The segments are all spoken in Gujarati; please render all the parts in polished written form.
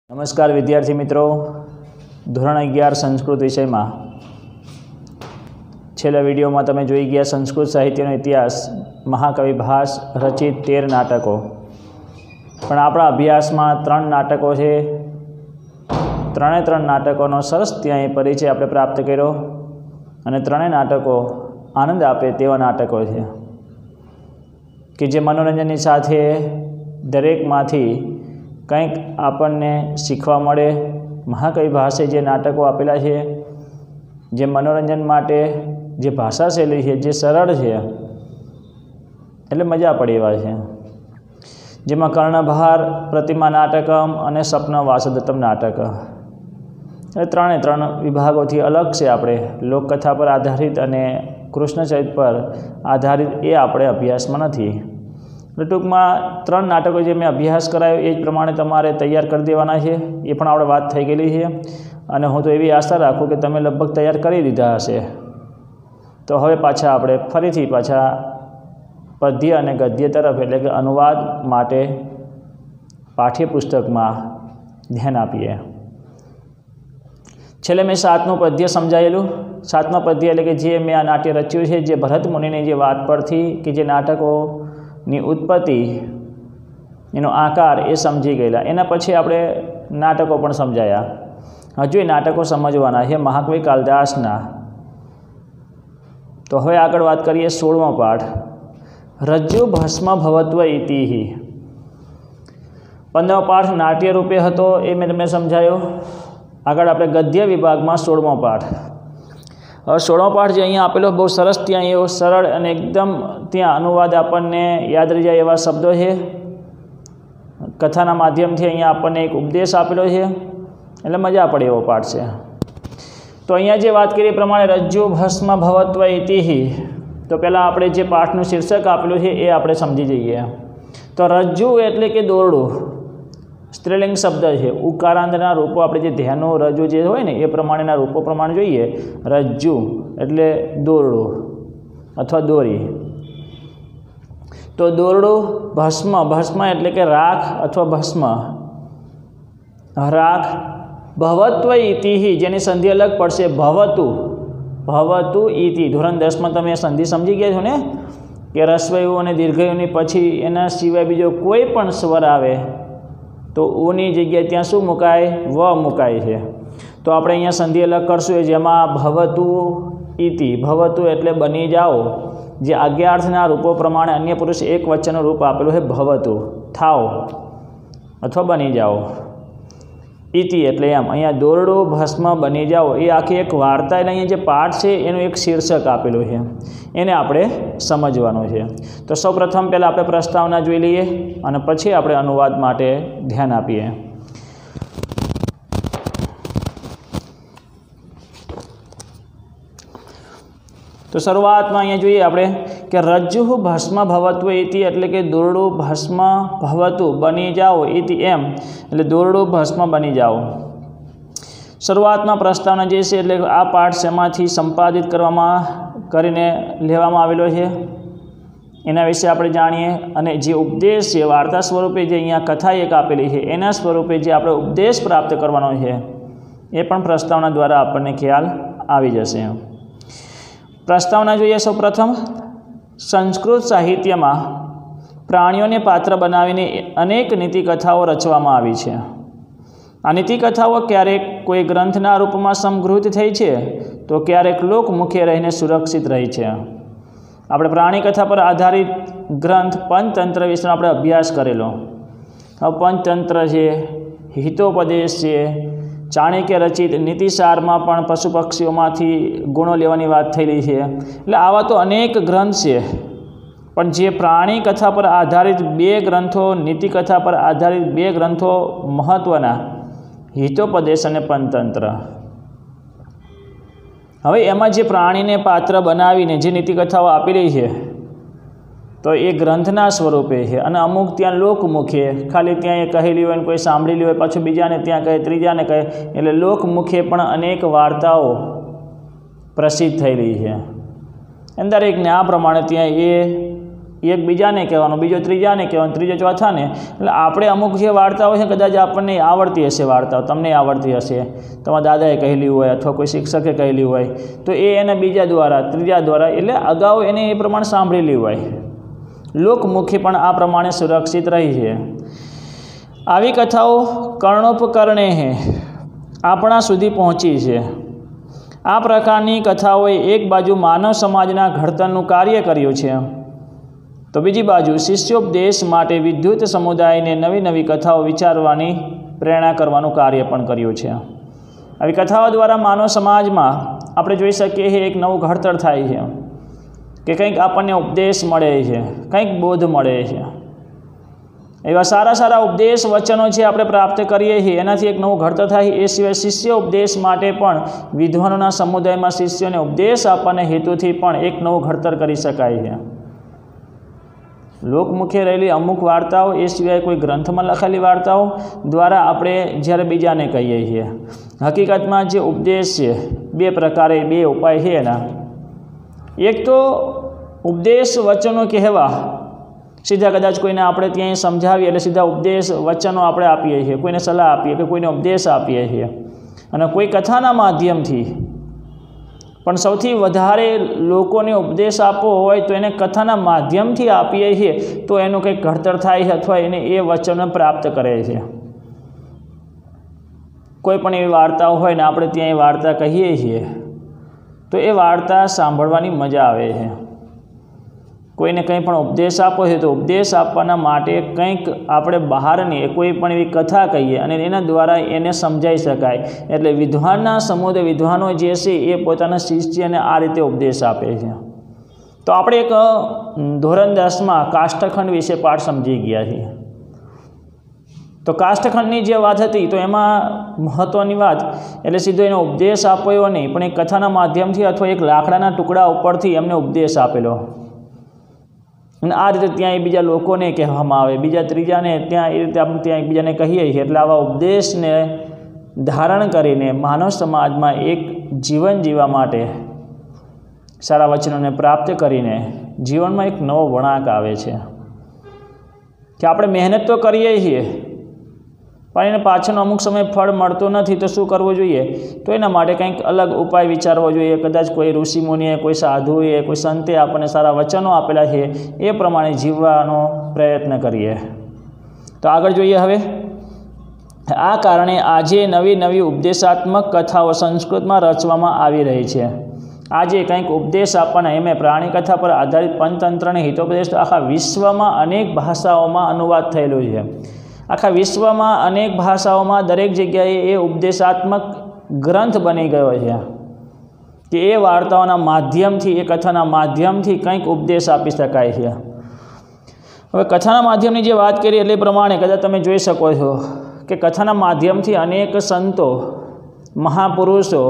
नमस्कार विद्यार्थी मित्रों, धोरण 11 संस्कृत विषय में छेल्ला विडियो में तमे जोई गया संस्कृत साहित्यनो इतिहास महाकवि भास रचित 13 नाटकों। पण आपणा अभ्यास में 3 नाटकों है। त्रणेय 3 नाटकों सरस त्यां परिचय आपणे प्राप्त कर्यो अने त्रणेय नाटकों आनंद आपे तेवा नाटकों है कि जे मनोरंजननी साथे दरेकमांथी कंईक आपणने शीखवा मळे। महाकवि भासे जे नाटकों आपेला है, जे मनोरंजन माटे जे भाषा शैली है जे सरल है एटले मजा पड़े एवा छे। जेमां कर्णभार प्रतिमा नाटकम अने सपन वासुदेवतम नाटक ए त्रणेय 3 विभागोथी अलग से आपणे लोककथा पर आधारित अने कृष्णचरित्र पर आधारित ए आपणे अभ्यास में नथी। टूंक में 3 नाटकों जो मैं अभ्यास करायो ए प्रमाणे तमारे तैयार कर देवाना है। ये पण आपणे वात थई गेली है अने हूँ तो एवी आशा राखूँ कि तमे लगभग तैयार करी दीधा हशे। तो हवे पाछा आपणे फरीथी पाछा पद्य अने गद्य तरफ एटले के अनुवाद माटे पाठ्यपुस्तक में ध्यान आपीए। छेल्ले मैं 7मुं पद्य समजायेलुं। 7मुं पद्य एटले के जे मैं आ नाट्य रच्युं छे, जे भरत मुनिनी जे वात परथी कि जे नाटकोनी उत्पत्ति एनो आकार ए समझी गयेला। एना पछी आपणे नाटकों पण समजाया। हजू ए नाटकों समझवाना है महाकवि कालिदासना। तो हवे आगळ वात करीए 16मो पाठ रज्जु भस्म भवत्व इति। 15मो पाठ नाट्य रूपे हतो ए मैं तमने समझायो। आगळ आपणे गद्य विभाग में 16मो पाठ। हवे 16मो पाठ जे अहींया आपेलो बहुत सरस त्यां एवो सरल अने एकदम त्यां अनुवाद आपणने याद रही जाए एवा शब्दों है। कथाना माध्यमथी अहींया आपणने एक उपदेश आपेलो है एटले मजा पड़े एवो पाठ छे। तो अहींया जे बात करी प्रमाणे रज्जु भस्म भवत्व इति। तो पहला आपणे जे पाठनुं शीर्षक आपेलुं है ए आपणे समझी जईए। तो रज्जु एटले के दोरडुं स्त्रीलिंग शब्द है। उकारांतना रूपो आपणे जे ध्यानो रज्जु जे होय ने ए प्रमाणेना रूपो प्रमाणे जोईए। रज्जु एटले दोरडुं अथवा दोरी। तो दोरडुं भस्म, भस्म एटले के राख अथवा भस्म, राख। भवत्व इति जेनी संधि अलग पड़शे भवतु, भवतु इति। धोरण 10 में तमे संधि समझी गया छो ने कि रस्वयु अने दीर्घयुनी पछी एना सिवाय बीजो कोई पण स्वर आवे तो ऊनी जग्याए त्यां शुं मुकाय? व मुकाय छे। तो आपणे अहींया संधि अलग करशुं जेमां भवतु इति। भवतु एटले बनी जाओ। जे आज्ञार्थना रूपो प्रमाणे अन्य पुरुष एक वचननुं रूप आपेलुं है भवतु, थाओ अथवा बनी जाओ। इति एटले एम अहींया दोरडुं भस्म बनी जाओ ए आखी एक वार्ता एटले अहींया जे पाठ छे एनुं एक शीर्षक आपेलुं है, एने आपणे समजवानुं छे। तो सौ प्रथम पहला आपणे प्रस्तावना जोई लईए अने पछी आपणे अनुवाद माटे ध्यान आपीए। तो शुरुआत में अहींया जोईए आपणे कि रज्जु भस्म भवत्व इति एटले के दोरडुं भस्म भवतु बनी जाओ इति एम एटले दोरडुं भस्म बनी जाओ। शुरुआत में प्रस्तावना जे छे एटले आ पाठ शेमांथी संपादित करीने लेवामां आवेलो छे एना विषे आपणे जाणीए। अने जे उपदेश छे वार्ता स्वरूपे जे अहींया कथा एक आपेली छे एना स्वरूपे जे आपणे उपदेश प्राप्त करवानो छे ए पण प्रस्तावना द्वारा आपणने ख्याल आवी जशे। प्रस्तावना जोईए। सौ प्रथम संस्कृत साहित्य में प्राणियों ने पात्र बनावीने अनेक नीतिकथाओं रचवामां आवी छे। आ नीतिकथाओं क्यारेक कोई ग्रंथना रूप में संग्रहित थई छे तो क्यारेक लोकमुखे रहीने सुरक्षित रही छे। आपणे प्राणी कथा पर आधारित ग्रंथ पंचतंत्र विषे आपणे अभ्यास करेलो। अब पंचतंत्र छे, हितोपदेश छे, चाणक्य रचित नीतिसार में पण पशु पक्षीओ मांथी गुणों लेवानी वात थयेली छे। एटले आवा तो अनेक ग्रंथ छे, पण जे प्राणी कथा पर आधारित 2 ग्रंथों, नीतिकथा पर आधारित 2 ग्रंथों महत्वना हितोपदेश अने पंचतंत्र। हवे एमां जे प्राणीने पात्र बनावीने जे नीतिकथाओ आपेली छे तो ये ग्रंथना स्वरूपे है अने अमुक त्यां लोकमुखे खाली त्यां ए कहेली होय, कोई सांभळेली होय, पाछुं बीजाने त्यां कहे, त्रीजाने कहे, एटले लोकमुखे पण अनेक वार्ताओ प्रसिद्ध थयेली छे। अंदर एक न्याय प्रमाणे त्यां ए એક બીજાને કહેવાનું, બીજો ત્રીજાને કહેવાનું, ત્રીજો ચોથાને. એટલે આપણે અમુક જે વાર્તાઓ છે કદાચ આપણને આવડતી હશે, વાર્તાઓ તમને આવડતી હશે, તમારા દાદાએ કહેલી હોય અથવા કોઈ શિક્ષકે કહેલી હોય, તો એને બીજા દ્વારા, ત્રીજા દ્વારા, એટલે અગાઉ એને એ પ્રમાણે સાંભળેલી હોય. લોકમુખી પણ આ પ્રમાણે સુરક્ષિત રહી છે. આવી કથાઓ કર્ણોપકરણે આપણા સુધી પહોંચી છે. આ પ્રકારની કથાઓએ એક બાજુ માનવ સમાજના ઘડતરનું કાર્ય કર્યું છે, તો બીજી બાજુ શિષ્યોપદેશ માટે વિદ્યુત સમુદાયને નવી નવી કથાઓ વિચારવાની પ્રેરણા કરવાનું કાર્ય પણ કર્યું છે. આવી કથાઓ દ્વારા માનવ સમાજમાં આપણે જોઈ શકીએ છીએ એક નવું ઘડતર થાય છે, કે કંઈક આપણને ઉપદેશ મળે છે, કંઈક બોધ મળે છે. એવા સારા સારા ઉપદેશ વચનો છે આપણે પ્રાપ્ત કરીએ છીએ, એનાથી એક નવું ઘડતર થાય. એ સિવાય શિષ્ય ઉપદેશ માટે પણ વિદ્વાનોના સમુદાયમાં શિષ્યોને ઉપદેશ આપવાના હેતુથી પણ એક નવું ઘડતર કરી શકાય છે. લોકમુખે રહેલી અમુક વાર્તાઓ, એ સિવાય કોઈ ગ્રંથમાં લખેલી વાર્તાઓ દ્વારા આપણે જ્યારે બીજાને કહીએ છીએ. હકીકતમાં જે ઉપદેશ છે બે પ્રકારે, બે ઉપાય છે એના. એક તો ઉપદેશ વચનો કહેવા, સીધા કદાચ કોઈને આપણે ત્યાં સમજાવીએ એટલે સીધા ઉપદેશ વચનો આપણે આપીએ છીએ, કોઈને સલાહ આપીએ કે કોઈને ઉપદેશ આપીએ છીએ. અને કોઈ કથાના માધ્યમથી, પણ સૌથી વધારે લોકોને ઉપદેશ આપવો હોય તો એને કથાના માધ્યમથી આપીએ છીએ, તો એનું કંઈક ઘડતર થાય છે અથવા એને એ વચનો પ્રાપ્ત કરે છે. કોઈ પણ એવી વાર્તાઓ હોય ને આપણે ત્યાં એ વાર્તા કહીએ છીએ, તો એ વાર્તા સાંભળવાની મજા આવે છે. કોઈને કંઈ પણ ઉપદેશ આપવો છે તો ઉપદેશ આપવાના માટે કંઈક આપણે બહારની કોઈ પણ એવી કથા કહીએ અને એના દ્વારા એને સમજાવી શકાય. એટલે વિદ્વાનના સમુદાય, વિદ્વાનો જે છે એ પોતાના શિષ્યને આ રીતે ઉપદેશ આપે છે. તો આપણે એક ધોરણ 10માં કાષ્ઠખંડ વિશે પાઠ સમજી ગયા છીએ. તો કાષ્ઠખંડની જે વાત હતી, તો એમાં મહત્ત્વની વાત એટલે સીધો એનો ઉપદેશ આપ્યો નહીં, પણ એક કથાના માધ્યમથી અથવા એક લાકડાના ટુકડા ઉપરથી એમને ઉપદેશ આપેલો. અને આ રીતે ત્યાં એ બીજા લોકોને કહેવામાં આવે, બીજા ત્રીજાને ત્યાં એ રીતે આપણે ત્યાં એકબીજાને કહીએ છીએ. એટલે આવા ઉપદેશને ધારણ કરીને માનવ સમાજમાં એક જીવન જીવવા માટે સારા વચનોને પ્રાપ્ત કરીને જીવનમાં એક નવો વળાંક આવે છે. કે આપણે મહેનત તો કરીએ છીએ, પણ એને પાછળનો અમુક સમય ફળ મળતું નથી, તો શું કરવું જોઈએ? તો એના માટે કંઈક અલગ ઉપાય વિચારવો જોઈએ. કદાચ કોઈ ઋષિમુનિએ, કોઈ સાધુએ, કોઈ સંતે આપણને સારા વચનો આપેલા છે, એ પ્રમાણે જીવવાનો પ્રયત્ન કરીએ. તો આગળ જોઈએ હવે. આ કારણે આજે નવી નવી ઉપદેશાત્મક કથાઓ સંસ્કૃતમાં રચવામાં આવી રહી છે. આજે કંઈક ઉપદેશ આપવાના, એમ પ્રાણી કથા પર આધારિત પંચતંત્રને હિતોપદેશ આખા વિશ્વમાં અનેક ભાષાઓમાં અનુવાદ થયેલો છે. આખા વિશ્વમાં અનેક ભાષાઓમાં દરેક જગ્યાએ એ ઉપદેશાત્મક ગ્રંથ બની ગયો છે, કે એ વાર્તાઓના માધ્યમથી, એ કથાના માધ્યમથી કંઈક ઉપદેશ આપી શકાય છે. હવે કથાના માધ્યમની જે વાત કરી એટલે પ્રમાણે કદાચ તમે જોઈ શકો છો કે કથાના માધ્યમથી અનેક સંતો, મહાપુરુષો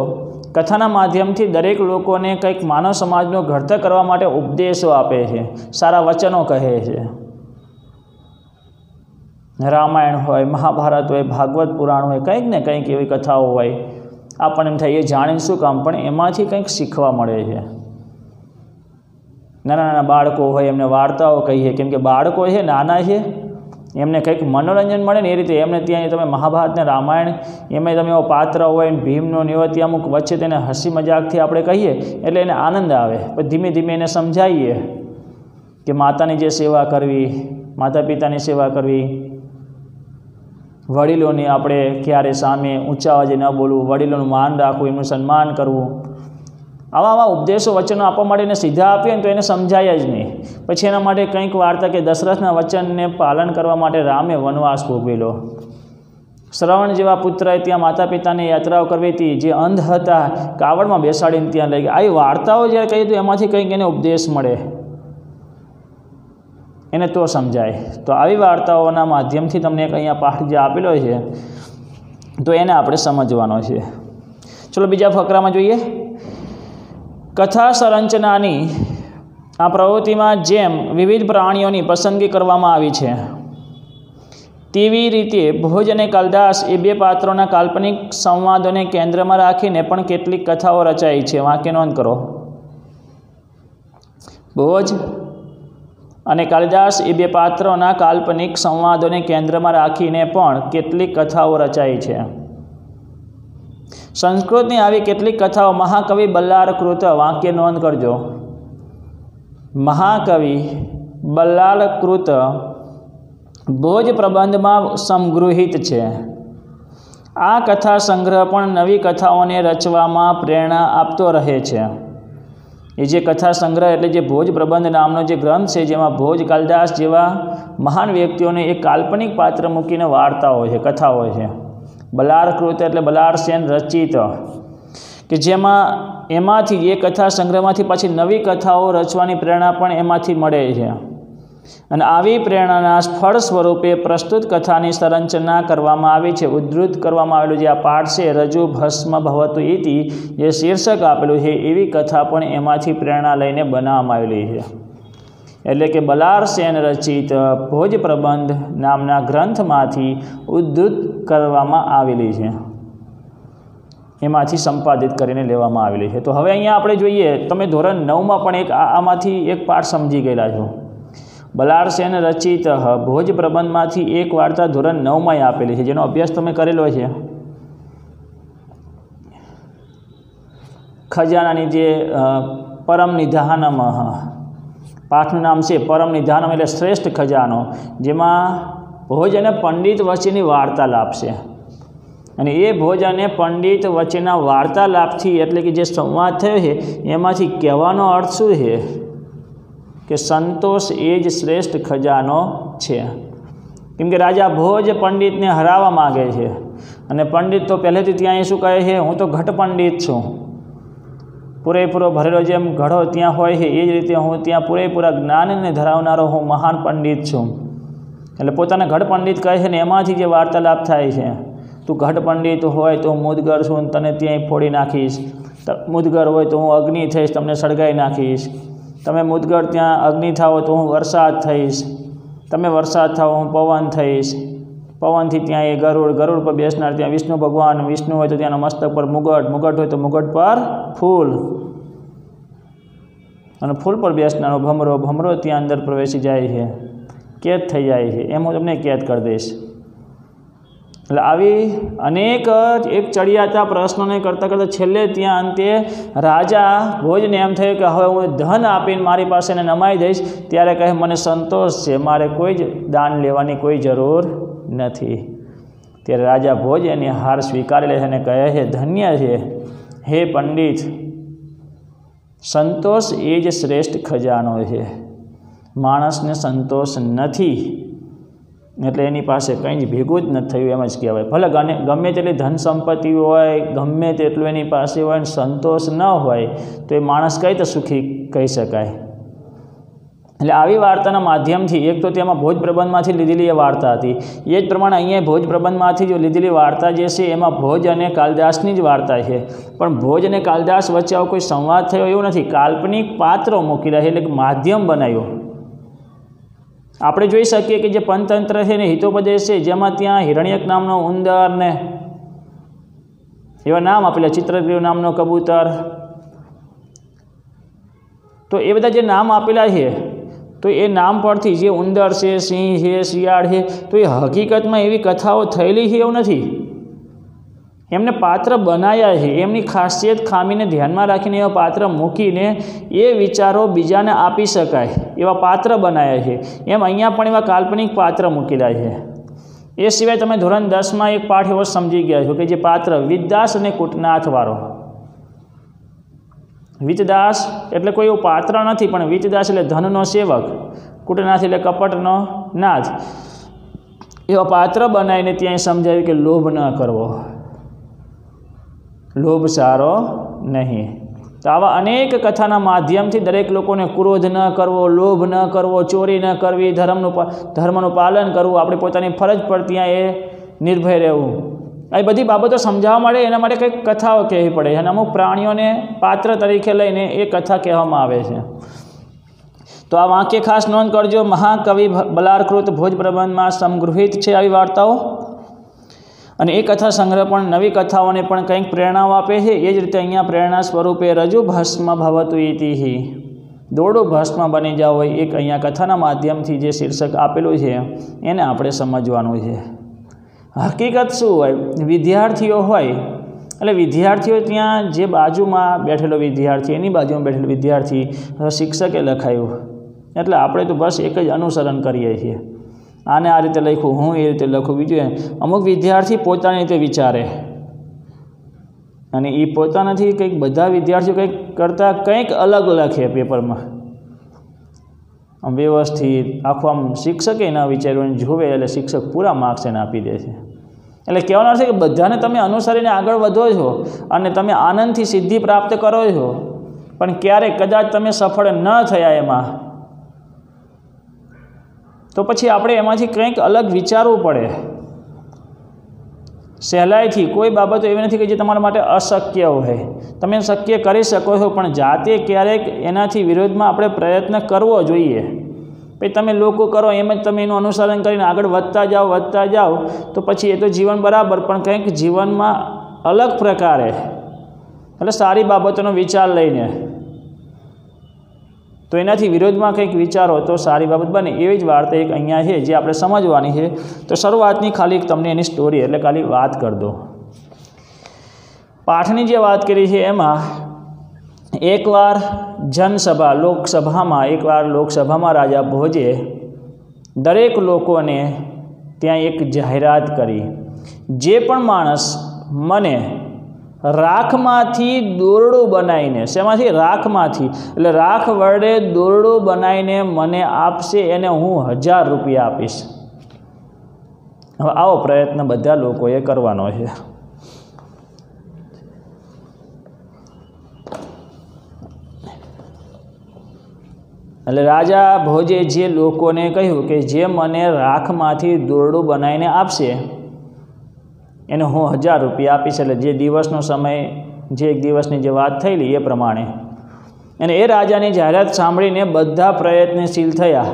કથાના માધ્યમથી દરેક લોકોને કંઈક માનવ સમાજનો ઘડતર કરવા માટે ઉપદેશો આપે છે, સારા વચનો કહે છે. રામાયણ હોય, મહાભારત હોય, ભાગવત પુરાણ હોય, કંઈક ને કંઈક એવી કથાઓ હોય, આપણને એમ થાય એ જાણીને શું કામ, પણ એમાંથી કંઈક શીખવા મળે છે. નાના નાના બાળકો હોય એમને વાર્તાઓ કહીએ, કેમ કે બાળકો છે નાના છે, એમને કંઈક મનોરંજન મળે ને એ રીતે એમને ત્યાં તમે મહાભારત ને રામાયણ એમાં તમે એવો પાત્ર હોય ને ભીમનો ને એવો ત્યાં અમુક વચ્ચે તેને હસી મજાકથી આપણે કહીએ એટલે એને આનંદ આવે. પછી ધીમે ધીમે એને સમજાવીએ કે માતાની જે સેવા કરવી, માતા પિતાની સેવા કરવી, વડીલોની આપણે ક્યારે સામે ઊંચા અવાજે ન બોલવું, વડીલોનું માન રાખવું, એમનું સન્માન કરવું. આવા ઉપદેશો વચનો આપવા માટે એને સીધા આપીએ ને તો એને સમજાય જ નહીં. પછી એના માટે કંઈક વાર્તા કે દશરથના વચનને પાલન કરવા માટે રામે વનવાસ ભોગવેલો. શ્રવણ જેવા પુત્રએ ત્યાં માતા પિતાની યાત્રાઓ કરવી હતી, જે અંધ હતા કાવડમાં બેસાડીને ત્યાં લઈ ગયા. આવી વાર્તાઓ જ્યારે કહીએ તો એમાંથી કંઈક એને ઉપદેશ મળે, એને તો સમજાય. તો આવી વાર્તાઓના માધ્યમથી તમને એક અહીંયા પાઠ જે આપેલો છે તો એને આપણે સમજવાનો છે. ચલો બીજા ફકરામાં જોઈએ. કથા સંરચનાની આ પ્રવૃત્તિમાં જેમ વિવિધ પ્રાણીઓની પસંદગી કરવામાં આવી છે, તેવી રીતે ભોજ અને કાલિદાસ એ બે પાત્રોના કાલ્પનિક સંવાદોને કેન્દ્રમાં રાખીને પણ કેટલીક કથાઓ રચાઈ છે. વાક્ય નોંધ કરો. ભોજ અને કાલિદાસ એ બે પાત્રોના કાલ્પનિક સંવાદોને કેન્દ્રમાં રાખીને પણ કેટલીક કથાઓ રચાઈ છે. સંસ્કૃતની આવી કેટલીક કથાઓ મહાકવિ બલ્લાળકૃત વાક્ય નોંધ કરજો. મહાકવિ બલ્લાળકૃત ભોજ પ્રબંધમાં સંગૃહિત છે. આ કથા સંગ્રહ પણ નવી કથાઓને રચવામાં પ્રેરણા આપતો રહે છે. એ જે કથા સંગ્રહ એટલે જે ભોજ પ્રબંધ નામનો જે ગ્રંથ છે, જેમાં ભોજ, કાલિદાસ જેવા મહાન વ્યક્તિઓને એક કાલ્પનિક પાત્ર મૂકીને વાર્તાઓ છે, કથાઓ છે. બલ્લાળકૃત એટલે બલ્લાળસેન રચિત, કે જેમાં એમાંથી એ કથા સંગ્રહમાંથી પછી નવી કથાઓ રચવાની પ્રેરણા પણ એમાંથી મળે છે. અને આવી પ્રેરણાના ફળ સ્વરૂપે પ્રસ્તુત કથાની સંરચના કરવામાં આવી છે. ઉદ્ધૃત કરવામાં આવેલું જે આ પાઠ છે, રજુ ભસ્મ ભવતુ ઇતિ, જે શીર્ષક આપેલું છે, એવી કથા પણ એમાંથી પ્રેરણા લઈને બનાવવામાં આવેલી છે. એટલે કે બલ્લાળસેન રચિત ભોજ પ્રબંધ નામના ગ્રંથમાંથી ઉદ્ધૃત કરવામાં આવેલી છે, એમાંથી સંપાદિત કરીને લેવામાં આવેલી છે. તો હવે અહીંયા આપણે જોઈએ, તમે ધોરણ 9માં પણ આમાંથી એક પાઠ સમજી ગયેલા છો. બલ્લાળસેન રચિત ભોજ પ્રબંધમાંથી એક વાર્તા ધોરણ 9માં આપેલી છે, જેનો અભ્યાસ તમે કરેલો છે. ખજાનાની જે પરમ નિધાનમ, પાઠનું નામ છે પરમ નિધાનમ, એટલે શ્રેષ્ઠ ખજાનો, જેમાં ભોજ અને પંડિત વચ્ચેની વાર્તાલાપ છે. અને એ ભોજ અને પંડિત વચ્ચેના વાર્તાલાપથી, એટલે કે જે સંવાદ થયો છે, એમાંથી કહેવાનો અર્થ શું છે કે સંતોષ એ જ શ્રેષ્ઠ ખજાનો છે. કેમ કે રાજા ભોજ પંડિતને હરાવવા માગે છે, અને પંડિત તો પહેલેથી ત્યાં શું કહે છે, હું તો ઘટ પંડિત છું, પૂરેપૂરો ભરેલો જેમ ઘડો ત્યાં હોય છે એ જ રીતે હું ત્યાં પૂરેપૂરા જ્ઞાનને ધરાવનારો હું મહાન પંડિત છું. એટલે પોતાના ઘટ પંડિત કહે છે, ને એમાંથી જે વાર્તાલાપ થાય છે, તું ઘટ પંડિત હોય તો હું મુદગર છું, તને ત્યાં ફોડી નાખીશ. મુદગર હોય તો હું અગ્નિ થઈશ, તમને સળગાવી નાખીશ. તમે મુદગર ત્યાં અગ્નિ થાઓ તો હું વરસાદ થઈશ, તમે વરસાદ થાઓ હું પવન થઈશ. પવનથી ત્યાં એ ગરુડ, ગરુડ પર બેસનાર ત્યાં વિષ્ણુ ભગવાન, વિષ્ણુ હોય તો ત્યાંના મસ્તક પર મુગટ, મુગટ હોય તો મુગટ પર ફૂલ, અને ફૂલ પર બેસનારો ભમરો, ભમરો ત્યાં અંદર પ્રવેશી જાય છે, કેદ થઈ જાય છે. એમ હું તમને કેદ કરી દઈશ. એટલે આવી અનેક એક ચડિયાતા પ્રશ્નોને કરતાં કરતાં છેલ્લે ત્યાં અંતે રાજા ભોજને એમ થયું કે હવે હું ધન આપીને મારી પાસે એને નમાઈ દઈશ. ત્યારે કહે, મને સંતોષ છે, મારે કોઈ જ દાન લેવાની કોઈ જરૂર નથી. ત્યારે રાજા ભોજ એની હાર સ્વીકારી લે છે અને કહે છે, ધન્ય છે હે પંડિત, સંતોષ એ જ શ્રેષ્ઠ ખજાનો છે. માણસને સંતોષ નથી એટલે એની પાસે કંઈ જ ભેગું જ નથી થયું, એમ જ કહેવાય. ભલે ગમે તેટલી ધન સંપત્તિ હોય, ગમે તેટલું એની પાસે હોય, સંતોષ ન હોય તો એ માણસ કઈ રીતે સુખી કહી શકાય. એટલે આવી વાર્તાના માધ્યમથી, એક તો તેમાં ભોજ પ્રબંધમાંથી લીધેલી એ વાર્તા હતી, એ જ પ્રમાણે અહીંયા ભોજ પ્રબંધમાંથી જો લીધેલી વાર્તા જે છે એમાં ભોજ અને કાલિદાસની જ વાર્તા છે. પણ ભોજ અને કાલિદાસ વચ્ચે આવો કોઈ સંવાદ થયો એવું નથી, કાલ્પનિક પાત્રો મૂકેલા છે, એટલે કે માધ્યમ બનાવ્યું. આપણે જોઈ શકીએ કે જે પંચતંત્ર છે ને હિતોપદેશ છે, જેમાં ત્યાં હિરણ્યક નામનો ઉંદર ને એવા નામ આપેલા, ચિત્રગ્રીવ નામનો કબૂતર, તો એ બધા જે નામ આપેલા છે, તો એ નામ પરથી જે ઉંદર છે, સિંહ છે, શિયાળ છે, તો એ હકીકતમાં એવી કથાઓ થયેલી છે એવું નથી. એમને પાત્ર બનાવ્યા છે, એમની ખાસિયત ખામીને ધ્યાનમાં રાખીને એવા પાત્ર મૂકીને એ વિચારો બીજાને આપી શકાય એવા પાત્ર બનાવ્યા છે. એમ અહીંયા પણ એવા કાલ્પનિક પાત્ર મૂકેલા છે. એ સિવાય તમે ધોરણ 10માં એક પાઠ એવો સમજી ગયા છો કે જે પાત્ર વિતદાસ અને કૂટનાથવાળો. વિતદાસ એટલે કોઈ એવું પાત્ર નથી, પણ વિતદાસ એટલે ધનનો સેવક, કૂટનાથ એટલે કપટનો નાથ. એવા પાત્ર બનાવીને ત્યાં સમજાવ્યું કે લોભ ન કરવો, લોભ સારો નહીં. તો આવા અનેક કથાના માધ્યમથી દરેક લોકોને ક્રોધ ન કરવો, લોભ ન કરવો, ચોરી ન કરવી, ધર્મનું પાલન કરવું, આપણી પોતાની ફરજ પર ત્યાં એ નિર્ભય રહેવું, આ બધી બાબતો સમજાવવા માટે એના માટે કંઈક કથાઓ કહેવી પડે છે. અને અમુક પ્રાણીઓને પાત્ર તરીકે લઈને એ કથા કહેવામાં આવે છે. તો આ વાક્ય ખાસ નોંધ કરજો, મહાકવિ બલ્લાળકૃત ભોજ પ્રબંધમાં સંગૃહિત છે આવી વાર્તાઓ. અને એ કથા સંગ્રહ પણ નવી કથાઓને પણ કંઈક પ્રેરણાઓ આપે છે. એ જ રીતે અહીંયા પ્રેરણા સ્વરૂપે રજુ ભસ્મ ભવતુ ઇતિ, દોરડું ભસ્મ બની જાઓ હોય એક અહીંયા કથાના માધ્યમથી જે શીર્ષક આપેલું છે એને આપણે સમજવાનું છે. હકીકત શું હોય, વિદ્યાર્થીઓ હોય એટલે વિદ્યાર્થીઓ ત્યાં જે બાજુમાં બેઠેલો વિદ્યાર્થી, એની બાજુમાં બેઠેલો વિદ્યાર્થી, શિક્ષકે લખાયું એટલે આપણે તો બસ એક જ અનુસરણ કરીએ છીએ. આને આ રીતે લખ્યું, હું એ રીતે લખું. બીજું અમુક વિદ્યાર્થી પોતાની રીતે વિચારે અને એ પોતાનાથી કંઈક બધા વિદ્યાર્થીઓ કંઈક કરતાં કંઈક અલગ લખે પેપરમાં. આમ વ્યવસ્થિત આખું આમ શિક્ષકે ન વિચાર્યું જોવે એટલે શિક્ષક પૂરા માર્ક્સ એને આપી દે છે. એટલે કહેવાનો અર્થ છે કે બધાને તમે અનુસરીને આગળ વધો છો અને તમે આનંદથી સિદ્ધિ પ્રાપ્ત કરો છો, પણ ક્યારેક કદાચ તમે સફળ ન થયા એમાં, તો પછી આપણે એમાંથી કંઈક અલગ વિચારવું પડે. સહેલાઈથી કોઈ બાબતો એવી નથી કે જે તમારા માટે અશક્ય હોય, તમે શક્ય કરી શકો છો, પણ જાતે ક્યારેક એનાથી વિરોધમાં આપણે પ્રયત્ન કરવો જોઈએ. ભાઈ તમે લોકો કરો એમ જ તમે એનું અનુસરણ કરીને આગળ વધતા જાઓ તો પછી એ તો જીવન બરાબર, પણ કંઈક જીવનમાં અલગ પ્રકારે એટલે સારી બાબતોનો વિચાર લઈને, તો એનાથી વિરોધમાં કંઈક વિચારો તો સારી બાબત બને. એવી જ વાર્તા એક અહીંયા છે જે આપણે સમજવાની છે. તો શરૂઆતની ખાલી તમને એની સ્ટોરી એટલે ખાલી વાત કરી દો. પાઠની જે વાત કરી છે એમાં એકવાર લોકસભામાં રાજા ભોજે દરેક લોકોને ત્યાં એક જાહેરાત કરી, જે પણ માણસ મને રાખમાંથી દોરડું બનાવીને, શેમાંથી? રાખમાંથી, એટલે રાખ વડે દોરડું બનાવીને મને આપશે એને હું 1000 રૂપિયા આપીશ. હવે આવો પ્રયત્ન બધા લોકોએ કરવાનો છે. એટલે રાજા ભોજે જે લોકોને કહ્યું કે જે મને રાખમાંથી દોરડું બનાવીને આપશે એને હું 1000 રૂપિયા આપીશ. એટલે જે દિવસનો સમય, જે એક દિવસની જે વાત થયેલી એ પ્રમાણે. અને એ રાજાની જાહેરાત સાંભળીને બધા પ્રયત્નશીલ થયા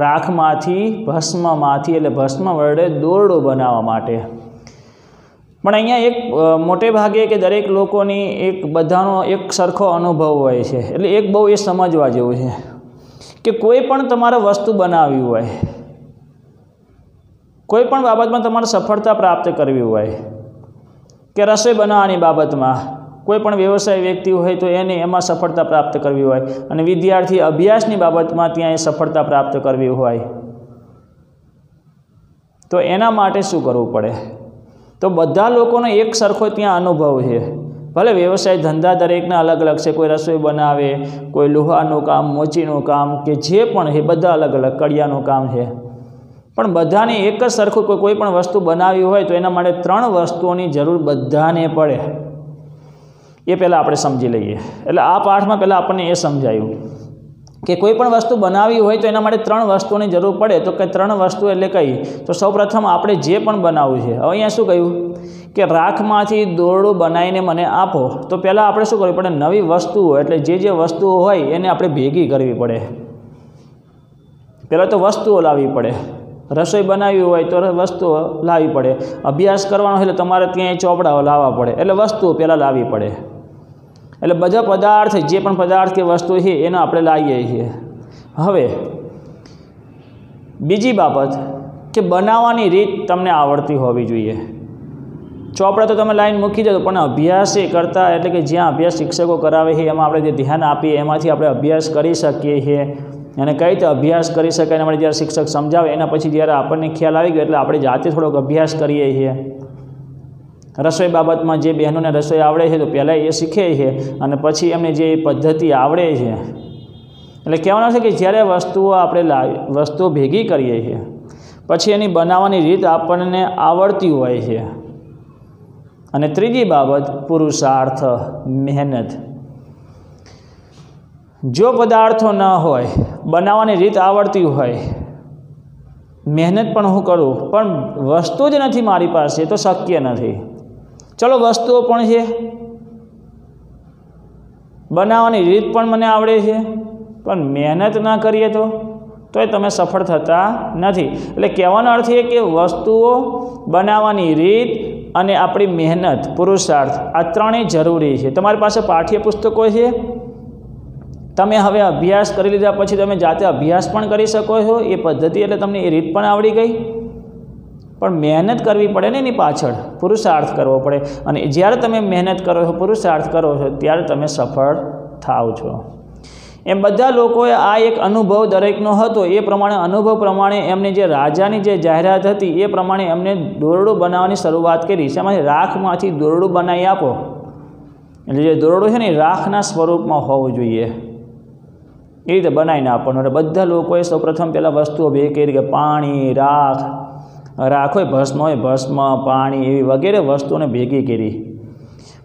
રાખમાંથી ભસ્મમાંથી, એટલે ભસ્મ વડે દોરડું બનાવવા માટે. પણ અહીંયા એક મોટે ભાગે કે દરેક લોકોની બધાનો એક સરખો અનુભવ હોય છે. એટલે એક બહુ એ સમજવા જેવું છે કે કોઈ પણ તમારે વસ્તુ બનાવવી હોય, કોઈ પણ બાબતમાં તમારે સફળતા પ્રાપ્ત કરવી હોય, કે રસોઈ બનાવવાની બાબતમાં કોઈ પણ વ્યવસાય વ્યક્તિ હોય તો એને એમાં સફળતા પ્રાપ્ત કરવી હોય, અને વિદ્યાર્થી અભ્યાસની બાબતમાં ત્યાં એ સફળતા પ્રાપ્ત કરવી હોય, તો એના માટે શું કરવું પડે? તો બધા લોકોનો એક સરખો ત્યાં અનુભવ છે. ભલે વ્યવસાય ધંધા દરેકના અલગ અલગ છે. કોઈ રસોઈ બનાવે, કોઈ લોહાનું કામ, મોચીનું કામ, કે જે પણ છે બધા અલગ અલગ, કડિયાનું કામ છે, પણ બધાને એક જ સરખું કોઈ પણ વસ્તુ બનાવવી હોય તો એના માટે 3 વસ્તુઓની જરૂર બધાને પડે. એ પહેલાં આપણે સમજી લઈએ. એટલે આ પાઠમાં પહેલાં આપણને એ સમજાયું કે કોઈ પણ વસ્તુ બનાવવી હોય તો એના માટે 3 વસ્તુઓની જરૂર પડે. તો કે 3 વસ્તુ એટલે કઈ? તો સૌપ્રથમ આપણે જે પણ બનાવવું છે, હવે અહીંયા શું કહ્યું કે રાખમાંથી દોરડું બનાવીને મને આપો. તો પહેલાં આપણે શું કરવું પડે? નવી વસ્તુઓ, એટલે જે વસ્તુઓ હોય એને આપણે ભેગી કરવી પડે. પહેલાં તો વસ્તુઓ લાવવી પડે. રસોઈ બનાવવી હોય તો વસ્તુઓ લાવવી પડે. અભ્યાસ કરવાનો એટલે તમારે ત્યાં ચોપડાઓ લાવવા પડે, એટલે વસ્તુઓ પહેલાં લાવવી પડે. એટલે બધા પદાર્થ, જે પણ પદાર્થ કે વસ્તુ છે એને આપણે લાવીએ છીએ. હવે બીજી બાબત કે બનાવવાની રીત તમને આવડતી હોવી જોઈએ. ચોપડા તો તમે લાઈન મૂકી દો, પણ અભ્યાસ એ કરતા, એટલે કે જ્યાં અભ્યાસ શિક્ષકો કરાવે છે એમાં આપણે જે ધ્યાન આપીએ એમાંથી આપણે અભ્યાસ કરી શકીએ છીએ. અને કઈ રીતે અભ્યાસ કરી શકાય એના માટે જ્યારે શિક્ષક સમજાવે એના પછી જ્યારે આપણને ખ્યાલ આવી ગયો એટલે આપણે જાતે થોડોક અભ્યાસ કરીએ છીએ. રસોઈ બાબતમાં જે બહેનોને રસોઈ આવડે છે તો પહેલાં એ શીખે છે અને પછી એમને જે પદ્ધતિ આવડે છે. એટલે કહેવાનું છે કે જ્યારે વસ્તુઓ ભેગી કરીએ છીએ પછી એની બનાવવાની રીત આપણને આવડતી હોય છે. અને ત્રીજી બાબત પુરુષાર્થ, મહેનત. જો પદાર્થો ન હોય, બનાવવાની રીત આવડતી હોય, મહેનત પણ હું કરું, પણ વસ્તુ જ નથી મારી પાસે, તો શક્ય નથી. ચલો વસ્તુઓ પણ છે, બનાવવાની રીત પણ મને આવડે છે, પણ મહેનત ના કરીએ તોય તમે સફળ થતા નથી. એટલે કહેવાનો અર્થ એ કે વસ્તુઓ, બનાવવાની રીત અને આપણી મહેનત, પુરુષાર્થ, આ ત્રણેય જરૂરી છે. તમારી પાસે પાઠ્યપુસ્તકો છે, તમે હવે અભ્યાસ કરી લીધા પછી તમે જાતે અભ્યાસ પણ કરી શકો છો, એ પદ્ધતિ એટલે તમને એ રીત પણ આવડી ગઈ, પણ મહેનત કરવી પડે ને એની પાછળ પુરુષાર્થ કરવો પડે, અને જ્યારે તમે મહેનત કરો છો, પુરુષાર્થ કરો છો, ત્યારે તમે સફળ થાવ છો. એમ બધા લોકોએ આ એક અનુભવ દરેકનો હતો. એ પ્રમાણે અનુભવ પ્રમાણે એમને જે રાજાની જે જાહેરાત હતી એ પ્રમાણે એમને દોરડું બનાવવાની શરૂઆત કરી. શેમાંથી? રાખમાંથી દોરડું બનાવી આપો. એટલે જે દોરડું છે ને એ રાખના સ્વરૂપમાં હોવું જોઈએ, એ રીતે બનાવીને આપવાનું. એટલે બધા લોકોએ સૌપ્રથમ પહેલાં વસ્તુઓ ભેગી કરી કે પાણી, રાખ હોય, ભસ્મ હોય, ભસ્મ, પાણી એવી વગેરે વસ્તુઓને ભેગી કરી.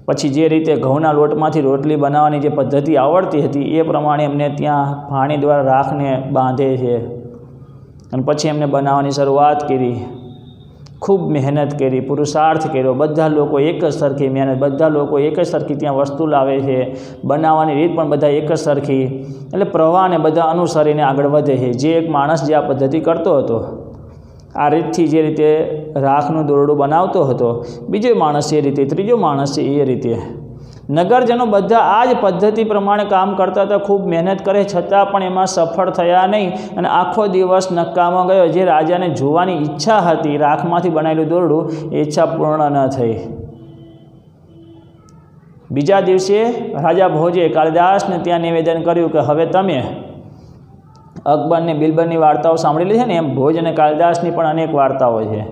પછી જે રીતે ઘઉંના લોટમાંથી રોટલી બનાવવાની જે પદ્ધતિ આવડતી હતી એ પ્રમાણે એમને ત્યાં પાણી દ્વારા રાખને બાંધે છે, અને પછી એમને બનાવવાની શરૂઆત કરી. ખૂબ મહેનત કરી, પુરુષાર્થ કર્યો. બધા લોકો એક જ સરખી મહેનત, બધા લોકો એક જ સરખી ત્યાં વસ્તુ લાવે છે, બનાવવાની રીત પણ બધા એક જ સરખી. એટલે પ્રવાહને બધા અનુસરીને આગળ વધે છે. જે એક માણસ જે આ પદ્ધતિ કરતો હતો, આ રીતથી જે રીતે રાખનું દોરડું બનાવતો હતો, બીજો માણસ એ રીતે, ત્રીજો માણસ છે એ રીતે. નગરજનો બધા આ જ પદ્ધતિ પ્રમાણે કામ કરતા હતા. ખૂબ મહેનત કરે છતાં પણ એમાં સફળ થયા નહીં, અને આખો દિવસ નકામો ગયો. જે રાજાને જોવાની ઈચ્છા હતી રાખમાંથી બનાવેલું દોરડું, એ ઈચ્છા પૂર્ણ ન થઈ. બીજા દિવસે રાજા ભોજે કાલિદાસને ત્યાં નિવેદન કર્યું કે હવે તમે અકબર ને બિરબલની વાર્તાઓ સાંભળેલી છે ને, એમ ભોજ અને કાલિદાસની પણ અનેક વાર્તાઓ છે,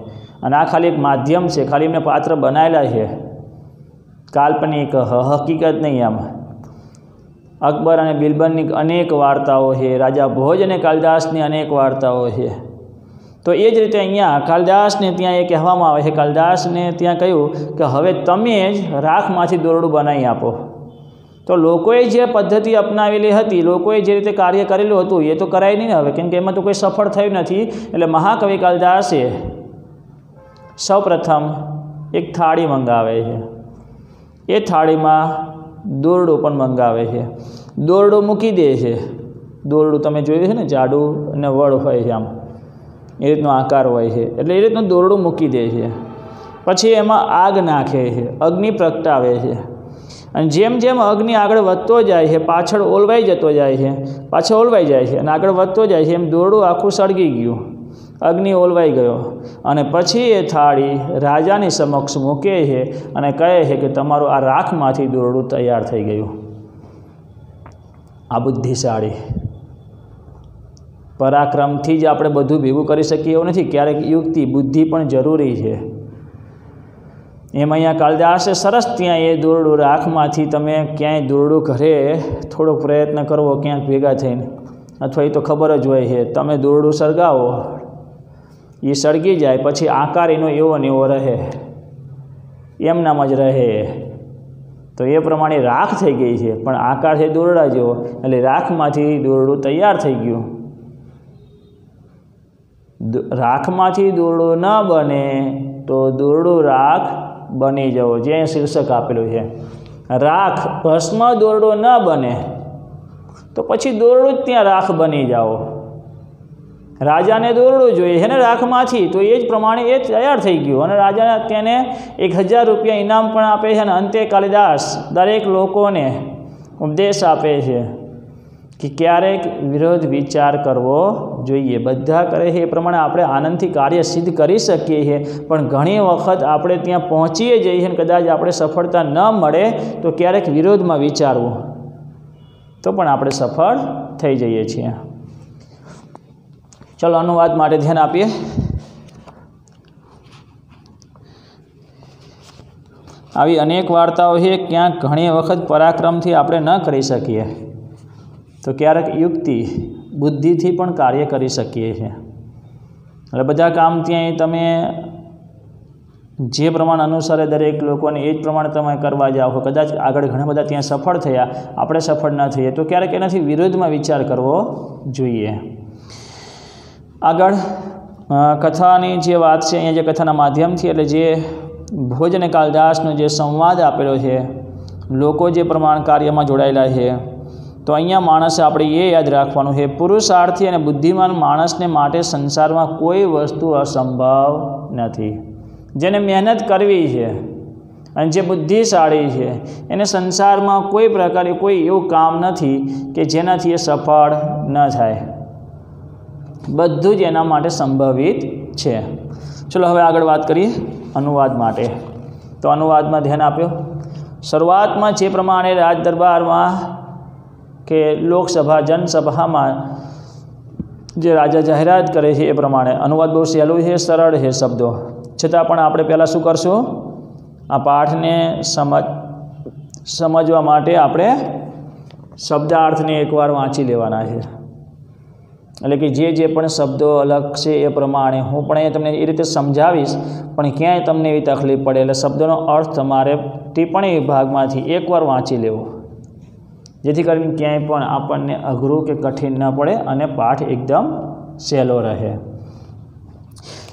અને આ ખાલી એક માધ્યમ છે, ખાલી એમને પાત્ર બનાવેલા છે, કાલ્પનિક, હકીકત નહીં. આમ અકબર અને બિરબલની અનેક વાર્તાઓ છે, રાજા ભોજ અને કાલિદાસની અનેક વાર્તાઓ છે. તો એ જ રીતે અહીંયા કાલિદાસને ત્યાં એ કહેવામાં આવે છે, કાલિદાસને ત્યાં કહ્યું કે હવે તમે જ રાખમાંથી દોરડું બનાવી આપો. તો લોકોએ જે પદ્ધતિ અપનાવેલી હતી, લોકોએ જે રીતે કાર્ય કરેલું હતું, એ તો કરાય નહીં ને હવે, કેમ કે એમાં તો કોઈ સફળ થયું નથી. એટલે મહાકવિ કાલિદાસે સૌપ્રથમ એક થાળી મંગાવે છે. એ થાળીમાં દોરડું પણ મંગાવે છે. દોરડું મૂકી દે છે. દોરડું તમે જોયું છે ને, જાડું અને વડ હોય છે, આમ એ રીતનો આકાર હોય છે. એટલે એ રીતનું દોરડું મૂકી દે છે. પછી એમાં આગ નાખે છે, અગ્નિ પ્રગટાવે છે, અને જેમ જેમ અગ્નિ આગળ વધતો જાય છે, પાછળ ઓલવાઈ જતો જાય છે, પાછળ ઓલવાઈ જાય છે, અને આગળ વધતો જાય છે, એમ દોરડું આખું સળગી ગયું, અગ્નિ ઓલવાઈ ગયો. અને પછી એ થાળી રાજાની સમક્ષ મૂકે છે અને કહે છે કે તમારું આ રાખમાંથી દોરડું તૈયાર થઈ ગયું. આ બુદ્ધિશાળી, પરાક્રમથી જ આપણે બધું ભેગું કરી શકીએ એવું નથી. ક્યારેક યુક્તિ, બુદ્ધિ પણ જરૂરી છે. એમ અહીંયા કાલિદાસે સરસ ત્યાં એ દોરડું રાખમાંથી, તમે ક્યાંય દોરડું ઘરે થોડોક પ્રયત્ન કરવો ક્યાંક ભેગા થઈને, અથવા એ તો ખબર જ હોય છે, તમે દોરડું સળગાવો, એ સળગી જાય, પછી આકાર એનો એવો ને એવો રહે, એમનામ જ રહે. તો એ પ્રમાણે રાખ થઈ ગઈ છે, પણ આકાર છે દોરડા જેવો, એટલે રાખમાંથી દોરડું તૈયાર થઈ ગયું. રાખમાંથી દોરડું ન બને તો દોરડું રાખ બની જવો, જે શીર્ષક આપેલું છે. રાખ ભસ્મ દોરડું ન બને તો પછી દોરડું જ ત્યાં રાખ બની જાઓ. રાજાને દોરડું જોઈએ છે ને રાખમાંથી, તો એ જ પ્રમાણે એ તૈયાર થઈ ગયું. અને રાજા તેને 1000 રૂપિયા ઇનામ પણ આપે છે. અને અંતે કાલિદાસ દરેક લોકોને ઉપદેશ આપે છે કે ક્યારેક વિરોધ વિચાર કરવો જોઈએ. બધા કરે છે એ પ્રમાણે આપણે આનંદથી કાર્ય સિદ્ધ કરી શકીએ છીએ, પણ ઘણી વખત આપણે ત્યાં પહોંચીએ જઈએ છીએ અને કદાચ આપણે સફળતા ન મળે તો ક્યારેક વિરોધમાં વિચારવું, તો પણ આપણે સફળ થઈ જઈએ છીએ. ચલો અનુવાદ માટે ધ્યાન આપીએ. આવી અનેક વાર્તાઓ છે. ક્યાંક ઘણી વખત પરાક્રમથી આપણે ન કરી શકીએ તો ક્યારેક યુક્તિ, બુદ્ધિથી પણ કાર્ય કરી શકીએ છીએ. એટલે બધા કામ ત્યાં તમે જે પ્રમાણે અનુસારે દરેક લોકોને એ જ પ્રમાણે તમે કરવા જાઓ, કદાચ આગળ ઘણા બધા ત્યાં સફળ થયા, આપણે સફળ ન થઈએ, તો ક્યારેક એનાથી વિરોધમાં વિચાર કરવો જોઈએ. આગળ કથાની જે વાત છે, અહીંયા જે કથાના માધ્યમથી, એટલે જે ભોજ અને કાલિદાસનો જે સંવાદ આપેલો છે, લોકો જે પ્રમાણ કાર્યમાં જોડાયેલા છે, તો અહીંયા માણસે આપણે એ યાદ રાખવાનું છે, પુરુષાર્થી અને બુદ્ધિમાન માણસને માટે સંસારમાં કોઈ વસ્તુ અસંભવ નથી. જેને મહેનત કરવી છે, અને જે બુદ્ધિશાળી છે એને સંસારમાં કોઈ પ્રકારે કોઈ એવું કામ નથી કે જેનાથી એ સફળ ન થાય, બધું જ એના માટે સંભવિત છે. ચલો હવે આગળ વાત કરીએ અનુવાદ માટે. તો અનુવાદમાં ધ્યાન આપ્યો. શરૂઆતમાં જે પ્રમાણે રાજ દરબારમાં કે લોકસભા જનસભામાં જે રાજા જાહેરાત કરે છે એ પ્રમાણે અનુવાદ બહુ સહેલું છે, સરળ છે શબ્દો, છતાં પણ આપણે પહેલાં શું કરશું, આ પાઠને સમજવા માટે આપણે શબ્દાર્થને એકવાર વાંચી લેવાના છે. એટલે કે જે પણ શબ્દો અલગ છે એ પ્રમાણે હું પણ એ તમને એ રીતે સમજાવીશ, પણ ક્યાંય તમને એવી તકલીફ પડે એટલે શબ્દોનો અર્થ તમારે ટિપ્પણી વિભાગમાંથી એકવાર વાંચી લેવો, જેથી કરીને ક્યાંય પણ આપણને અઘરું કે કઠિન ન પડે અને પાઠ એકદમ સહેલો રહે.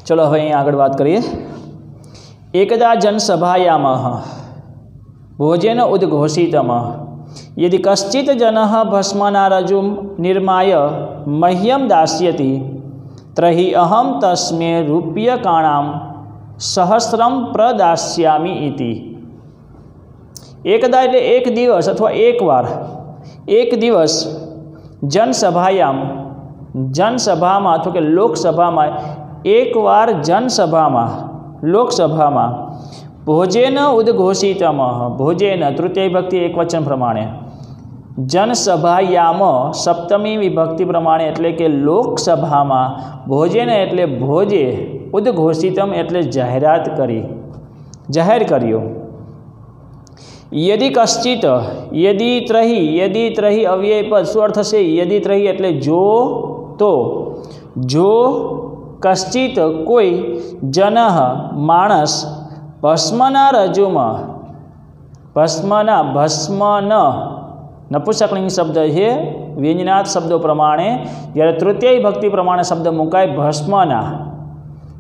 ચલો હવે અહીં આગળ વાત કરીએ. એકદા જનસભાયામઃ ભોજન ઉદ્ઘોષિતમ યદિ કશ્ચિત જનઃ ભસ્મના રજુમ નિર્માય મહ્યમ દાસ્યતિ ત્રહિ અહમ તસ્મે રૂપ્યકાણામ સહસ્રમ પ્રદાસ્યામિ ઇતિ. એકદા એટલે એક દિવસ અથવા એકવાર, એક દિવસ જનસભાયામ જનસભામાં અથવા કે લોકસભામાં, એકવાર જનસભામાં લોકસભામાં ભોજન ઉદ્ઘોષિતમ, ભોજન તૃતીય વિભક્તિ એકવચન પ્રમાણે, જનસભાયામ સપ્તમી વિભક્તિ પ્રમાણે એટલે કે લોકસભામાં, ભોજન એટલે ભોજે, ઉદ્ઘોષિતમ એટલે જાહેરાત કરી, જાહેર કર્યો. યદિ કશ્ચિત, યદિ ત્રહી અવ્યય પદ, શું અર્થ થશે? યદિ ત્રહી એટલે જો, તો, જો કશ્ચિત કોઈ, જનઃ માણસ, ભસ્મના રજુમાં, ભસ્મના, ભસ્મન નપુંસકલિંગ શબ્દ છે, વ્યંજનાર્થ શબ્દો પ્રમાણે જ્યારે તૃતીય વિભક્તિ પ્રમાણે શબ્દ મુકાય ભસ્મના,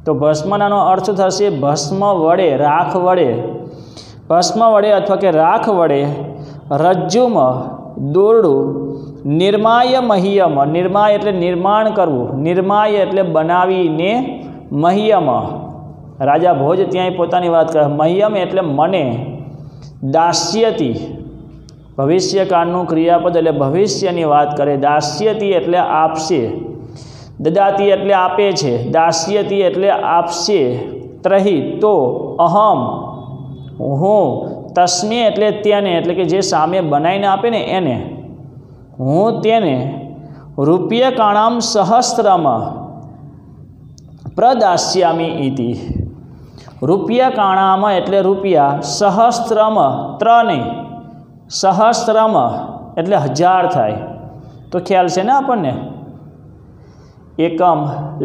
તો ભસ્મનાનો અર્થ થશે ભસ્મ વડે, રાખ વડે, ભસ્મ વડે અથવા કે રાખ વડે, રજ્જુમ દોરડું, નિર્માય મહ્યમ, નિર્માય એટલે નિર્માણ કરવું, નિર્માય એટલે બનાવીને, મહ્યમ રાજા ભોજ ત્યાંય પોતાની વાત કરે, મહ્યમ એટલે મને, દાસ્યતિ ભવિષ્યકાળનું ક્રિયાપદ એટલે ભવિષ્યની વાત કરે, દાસ્યતિ એટલે આપશે, દદાતી એટલે આપે છે, દાસ્યતિ એટલે આપશે, ત્રહી તો, અહમ હું, તસ્મે એટલે તેને, એટલે કે જે સામે બનાવીને આપે ને એને, હું તેને, રૂપ્યકાણામ સહસ્રમ પ્રદાસ્યામી ઇતિ. રૂપ્યકાણામ એટલે રૂપિયા, સહસ્રમ ત્રણે, સહસ્રમ એટલે 1000 થાય, તો ખ્યાલ છે ને આપણને. એકમ,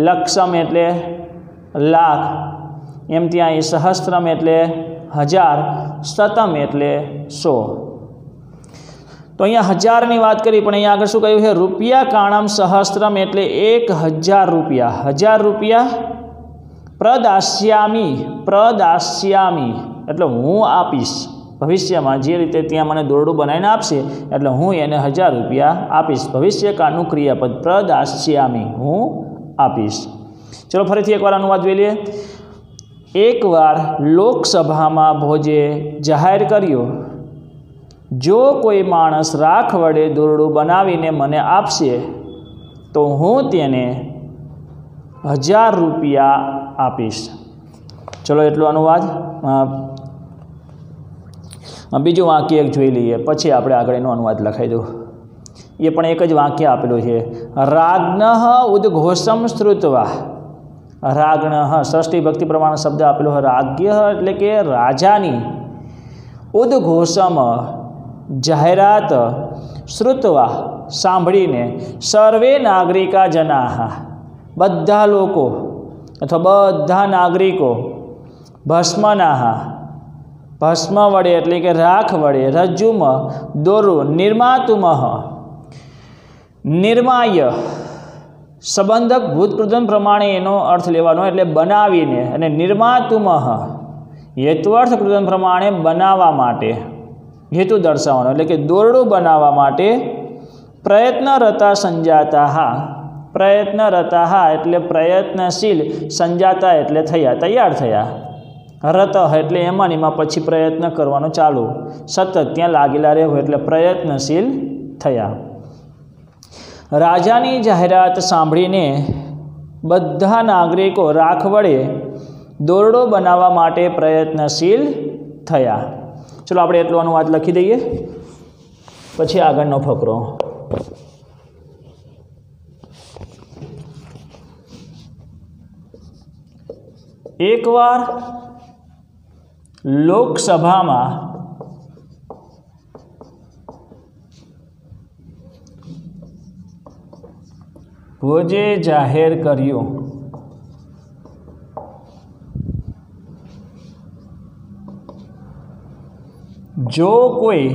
લક્ષમ એટલે લાખ, એમ ત્યાં સહસ્રમ એટલે 1000, શતમ એટલે 100. તો અહીંયા 1000ની વાત કરી, પણ અહીંયા આગળ શું કહ્યું છે? રૂપ્યકાણામ સહસ્રમ એટલે 1000 રૂપિયા, 1000 રૂપિયા, પ્રદાસ્યામી, પ્રદાસ્યામી એટલે હું આપીશ, ભવિષ્યમાં જે રીતે ત્યાં મને દોરડું બનાવીને આપશે એટલે હું એને 1000 રૂપિયા આપીશ, ભવિષ્યકાળનું ક્રિયાપદ પ્રદાસ્યામી, હું આપીશ. ચલો ફરીથી એકવાર અનુવાદ જોઈ લઈએ. એકવાર લોકસભામાં ભોજે જાહેર કર્યું, જો કોઈ માણસ રાખ વડે દોરડું બનાવીને મને આપશે તો હું તેને 1000 રૂપિયા આપીશ. ચલો એટલો અનુવાદ. બીજું વાક્ય એક જોઈ લઈએ, પછી આપણે આગળ એનો અનુવાદ લખાઈ દઉં. એ પણ એક જ વાક્ય આપેલું છે. રાજ્ઞઃ ઉદ્ઘોષમ શ્રુત્વા, રાજ્ઞઃ ષષ્ઠી ભક્તિ પ્રમાણે શબ્દ આપેલો હોય, રાજ્ય એટલે કે રાજાની, ઉદ્ઘોષમ જાહેરાત, શ્રુત્વા સાંભળીને, સર્વે નાગરિકા જનાહ બધા લોકો અથવા બધા નાગરિકો, ભસ્મનાહ ભસ્મ વડે એટલે કે રાખ વડે, રજ્જુમ દોરું, નિર્માતુમઃ નિર્માય સંબંધક ભૂતકૃતન પ્રમાણે એનો અર્થ લેવાનો એટલે બનાવીને, અને નિર્માતુમઃ હેતુઅર્થ કૃતન પ્રમાણે બનાવવા માટે, હેતુ દર્શાવવાનો એટલે કે દોરડું બનાવવા માટે, પ્રયત્નરતા સંજાતા, પ્રયત્નરતા એટલે પ્રયત્નશીલ, સંજાતા એટલે થયા, તૈયાર થયા, રતઃ એટલે એમાં પછી પ્રયત્ન કરવાનો ચાલુ, સતત ત્યાં લાગેલા રહેવું એટલે પ્રયત્નશીલ થયા. રાજાની જાહેરાત સાંભળીને બધા નાગરિકો રાખ વડે દોરડો બનાવવા માટે પ્રયત્નશીલ થયા. ચલો આપણે એટલો અનુવાદ લખી દઈએ, પછી આગળનો ફકરો. એકવાર લોકસભામાં ભોજે જાહેર કર્યું જો કોઈ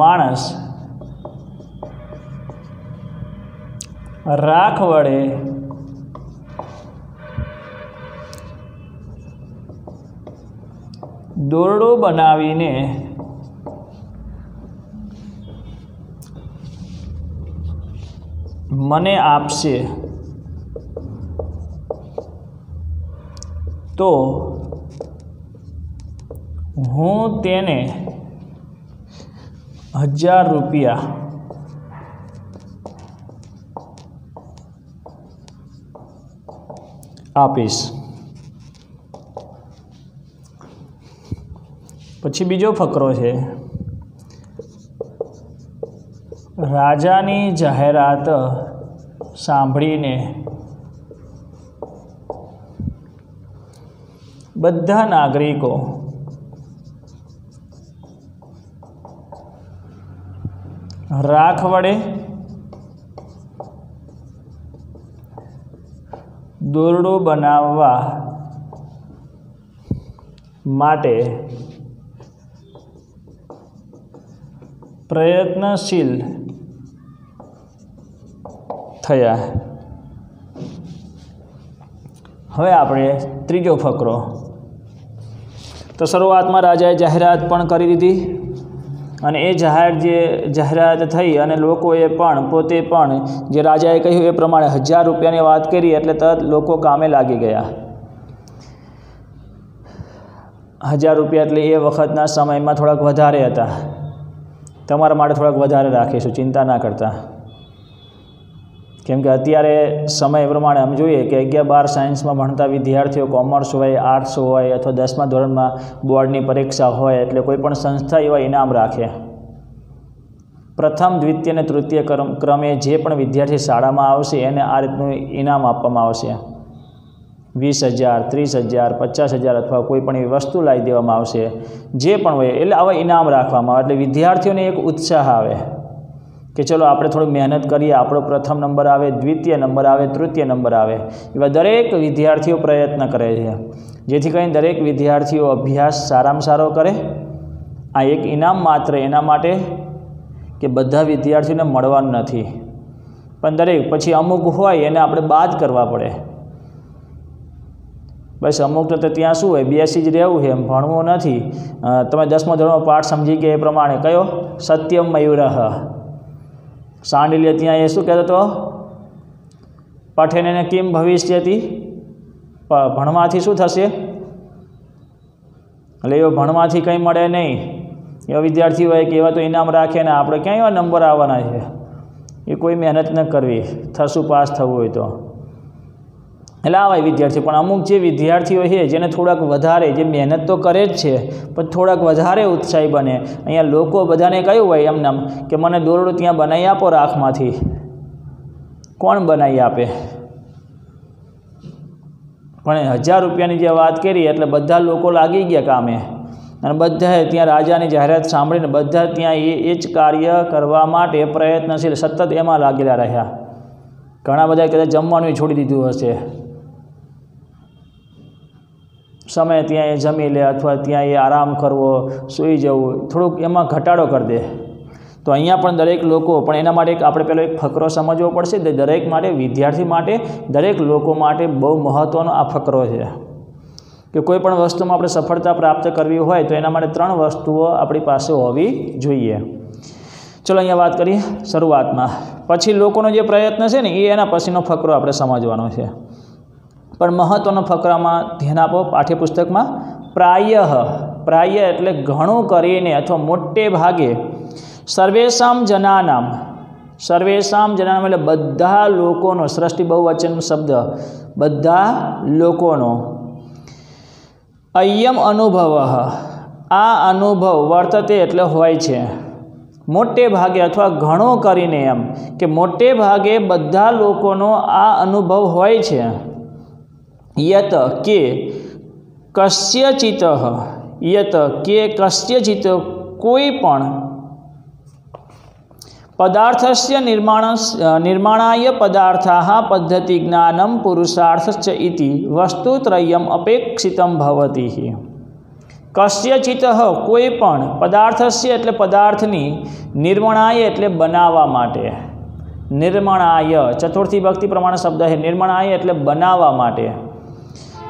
માણસ રાખ વડે દોરડો બનાવીને મને આપશે તો હું તેને 1000 રૂપિયા આપીશ. પછી બીજો ફકરો છે. રાજાની જાહેરાત સાંભળીને બધા નાગરિકો રાખ વડે દોરડો બનાવવા માટે પ્રયત્નશીલ થયા. હવે આપણે ત્રીજો ફકરો. તો શરૂઆતમાં રાજાએ જાહેરાત પણ કરી દીધી અને એ જાહેરાત થઈ અને લોકોએ પણ પોતે પણ જે રાજાએ કહ્યું એ પ્રમાણે 1000 રૂપિયાની વાત કરી એટલે તરત લોકો કામે લાગી ગયા. 1000 રૂપિયા એટલે એ વખતના સમયમાં થોડાક વધારે હતા. તમારા માટે થોડાક વધારે રાખીશું, ચિંતા ના કરતા. કેમ કે અત્યારે સમય પ્રમાણે અમે જોઈએ કે 11-12 સાયન્સમાં ભણતા વિદ્યાર્થીઓ, કોમર્સ હોય, આર્ટ્સ હોય અથવા 10મા ધોરણમાં બોર્ડની પરીક્ષા હોય એટલે કોઈ પણ સંસ્થા એવા ઇનામ રાખે. પ્રથમ, દ્વિતીય અને તૃતીય ક્રમે જે પણ વિદ્યાર્થી શાળામાં આવશે એને આ રીતનું ઇનામ આપવામાં આવશે. 20,000, 30,000, 50,000 અથવા કોઈ પણ એવી વસ્તુ લાવી દેવામાં આવશે. જે પણ હોય એટલે આવા ઇનામ રાખવામાં આવે એટલે વિદ્યાર્થીઓને એક ઉત્સાહ આવે કે ચલો આપણે થોડી મહેનત કરીએ, આપણો પ્રથમ નંબર આવે, દ્વિતીય નંબર આવે, તૃતીય નંબર આવે. એવા દરેક વિદ્યાર્થીઓ પ્રયત્ન કરે છે જેથી કરીને દરેક વિદ્યાર્થીઓ અભ્યાસ સારામાં સારો કરે. આ એક ઇનામ માત્ર એના માટે કે બધા વિદ્યાર્થીઓને મળવાનું નથી, પણ દરેક પછી અમુક હોય એને આપણે બાદ કરવા પડે. બસ અમુક તો ત્યાં શું હોય, બેસી જ રહેવું છે, એમ ભણવું નથી. તમે 10મા ધોરણનો પાઠ સમજી ગયા એ પ્રમાણે કયો સત્યમ મયુરઃ. સાંડિલ્ય ત્યાં એ શું કહેતો હતો, પઠેને કિમ ભવિષ્યતિ, ભણવાથી શું થશે, એટલે એવો ભણવાથી કંઈ મળે નહીં. એવા વિદ્યાર્થી હોય કે એવા તો ઇનામ રાખે ને આપણે ક્યાં એવા નંબર આવવાના છે, એ કોઈ મહેનત ન કરવી, થશું પાસ થવું હોય તો. એટલે આવા વિદ્યાર્થીઓ, પણ અમુક જે વિદ્યાર્થીઓ છે જેને થોડાક વધારે, જે મહેનત તો કરે જ છે પણ થોડાક વધારે ઉત્સાહી બને. અહીંયા લોકો બધાને કહ્યું હોય એમને કે મને દોરડું ત્યાં બનાવી આપો રાખમાંથી. કોણ બનાવી આપે? પણ 1000 રૂપિયાની જે વાત કરી એટલે બધા લોકો લાગી ગયા કામે અને બધાએ ત્યાં રાજાની જાહેરાત સાંભળીને બધા ત્યાં એ જ કાર્ય કરવા માટે પ્રયત્નશીલ સતત એમાં લાગેલા રહ્યા. ઘણા બધા કદાચ જમવાનું છોડી દીધું હશે, સમય ત્યાં એ જમી લે અથવા ત્યાં એ આરામ કરવો, સૂઈ જવું, થોડુંક એમાં ઘટાડો કરી દે. તો અહીંયા પણ દરેક લોકો, પણ એના માટે આપણે પહેલો એક ફકરો સમજવો પડશે. દરેક માટે, વિદ્યાર્થી માટે, દરેક લોકો માટે બહુ મહત્ત્વનો આ ફકરો છે કે કોઈ પણ વસ્તુમાં આપણે સફળતા પ્રાપ્ત કરવી હોય તો એના માટે 3 વસ્તુઓ આપણી પાસે હોવી જોઈએ. ચલો અહીંયા વાત કરીએ શરૂઆતમાં, પછી લોકોનો જે પ્રયત્ન છે ને એ એના પછીનો ફકરો આપણે સમજવાનો છે, પણ મહત્ત્વનો ફકરામાં ધ્યાન આપો. પાઠ્યપુસ્તકમાં પ્રાય એટલે ઘણું કરીને અથવા મોટે ભાગે, સર્વેશામ જનાનામ એટલે બધા લોકોનો, સૃષ્ટિ બહુવચન શબ્દ, બધા લોકોનો. અયમ અનુભવ, આ અનુભવ, વર્તતે એટલે હોય છે, મોટે ભાગે અથવા ઘણો કરીને, એમ કે મોટે ભાગે બધા લોકોનો આ અનુભવ હોય છે. યત કે કસ્યચિત, કોઈ પણ પદાર્થસ્ય નિર્માણાય પદાર્થાઃ પદ્ધતિ જ્ઞાનમ પુરુષાર્થશ્ચ ઇતિ વસ્તુત્રયમ અપેક્ષિતમ ભવતિ. કસ્યચિત કોઈ પણ, પદાર્થસ્ય એટલે પદાર્થની, નિર્માણાય એટલે બનાવવા માટે, નિર્માણાય ચતુર્થી ભક્તિ પ્રમાણે શબ્દ છે, નિર્માણાય એટલે બનાવવા માટે.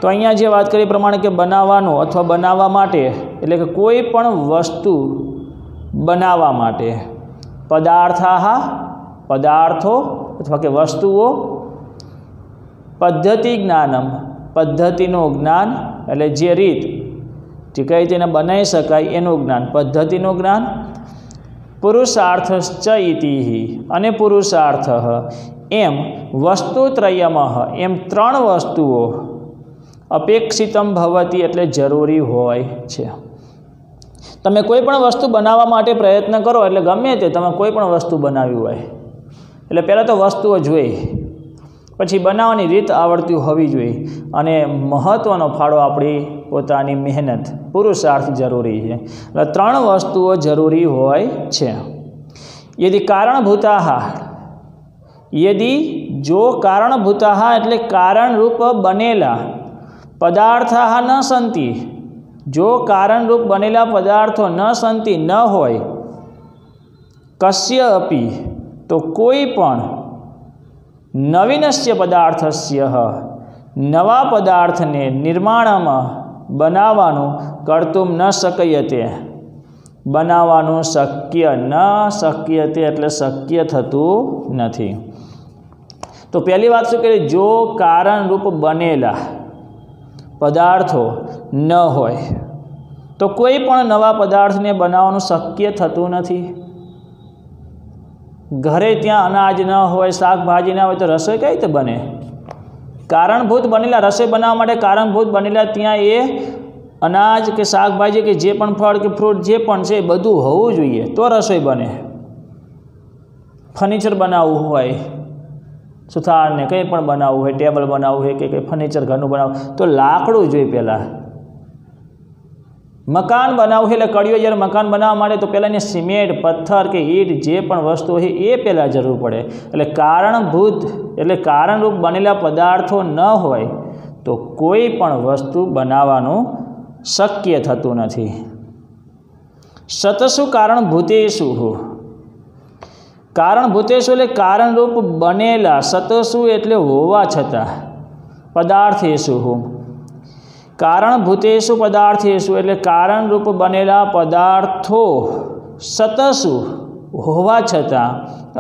તો અહીંયા જે વાત કરી પ્રમાણે કે બનાવવાનું અથવા બનાવવા માટે એટલે કે કોઈ પણ વસ્તુ બનાવવા માટે, પદાર્થો અથવા કે વસ્તુઓ, પદ્ધતિ જ્ઞાનમ પદ્ધતિનું જ્ઞાન એટલે જે રીત, જે કઈ રીતે બનાવી શકાય એનું જ્ઞાન, પદ્ધતિનું જ્ઞાન. પુરુષાર્થશ્ચ ઇતિ અને પુરુષાર્થ, એમ વસ્તુત્રયમ એમ ત્રણ વસ્તુઓ, અપેક્ષિતમ ભવતી એટલે જરૂરી હોય છે. તમે કોઈ પણ વસ્તુ બનાવવા માટે પ્રયત્ન કરો એટલે ગમે તે તમે કોઈ પણ વસ્તુ બનાવી હોય એટલે પહેલાં તો વસ્તુઓ જોઈએ, પછી બનાવવાની રીત આવડતી હોવી જોઈએ, અને મહત્ત્વનો ફાળો આપણી પોતાની મહેનત, પુરુષાર્થ જરૂરી છે. એટલે ત્રણ વસ્તુઓ જરૂરી હોય છે. જો કારણભૂતાઃ એટલે કારણરૂપ બનેલા, પદાર્થાઃ ન સંતિ, જો કારણરૂપ બનેલા પદાર્થો ન સંતિ ન હોય, કસ્ય અપી તો કોઈ પણ, નવીનસ્ય પદાર્થસ્ય નવા પદાર્થને, નિર્માણમાં બનાવવાનું, કર્તુમ ન શક્યતે બનાવવાનું શક્ય ન શક્યતે એટલે શક્ય થતું નથી. તો પહેલી વાત શું કરી, જો કારણરૂપ બનેલા પદાર્થો ન હોય તો કોઈ પણ નવા પદાર્થને બનાવવાનું શક્ય થતું નથી. ઘરે ત્યાં અનાજ ન હોય, શાકભાજી ના હોય તો રસોઈ કઈ રીતે બને? કારણભૂત બનેલા, રસોઈ બનાવવા માટે કારણભૂત બનેલા ત્યાં એ અનાજ કે શાકભાજી કે જે પણ ફળ કે ફ્રૂટ જે પણ છે એ બધું હોવું જોઈએ તો રસોઈ બને. ફર્નિચર બનાવવું હોય, સુથારને કંઈ પણ બનાવવું હોય, ટેબલ બનાવવું હોય કે કંઈ ફર્નિચર ઘરનું બનાવવું તો લાકડું જોઈએ પહેલાં. મકાન બનાવવું એટલે કડીઓ જ્યારે મકાન બનાવવા માટે તો પહેલાં એને સિમેન્ટ, પથ્થર કે ઈંટ જે પણ વસ્તુ હોય એ પહેલાં જરૂર પડે. એટલે કારણભૂત એટલે કારણરૂપ બનેલા પદાર્થો ન હોય તો કોઈ પણ વસ્તુ બનાવવાનું શક્ય થતું નથી. સતસુ કારણભૂતેષુ, કારણભૂતેષુ એટલે કારણરૂપ બનેલા, સતસુ એટલે હોવા છતાં, પદાર્થેષુ, કારણભૂતેષુ પદાર્થેષુ એટલે કારણરૂપ બનેલા પદાર્થો, સતસુ હોવા છતાં,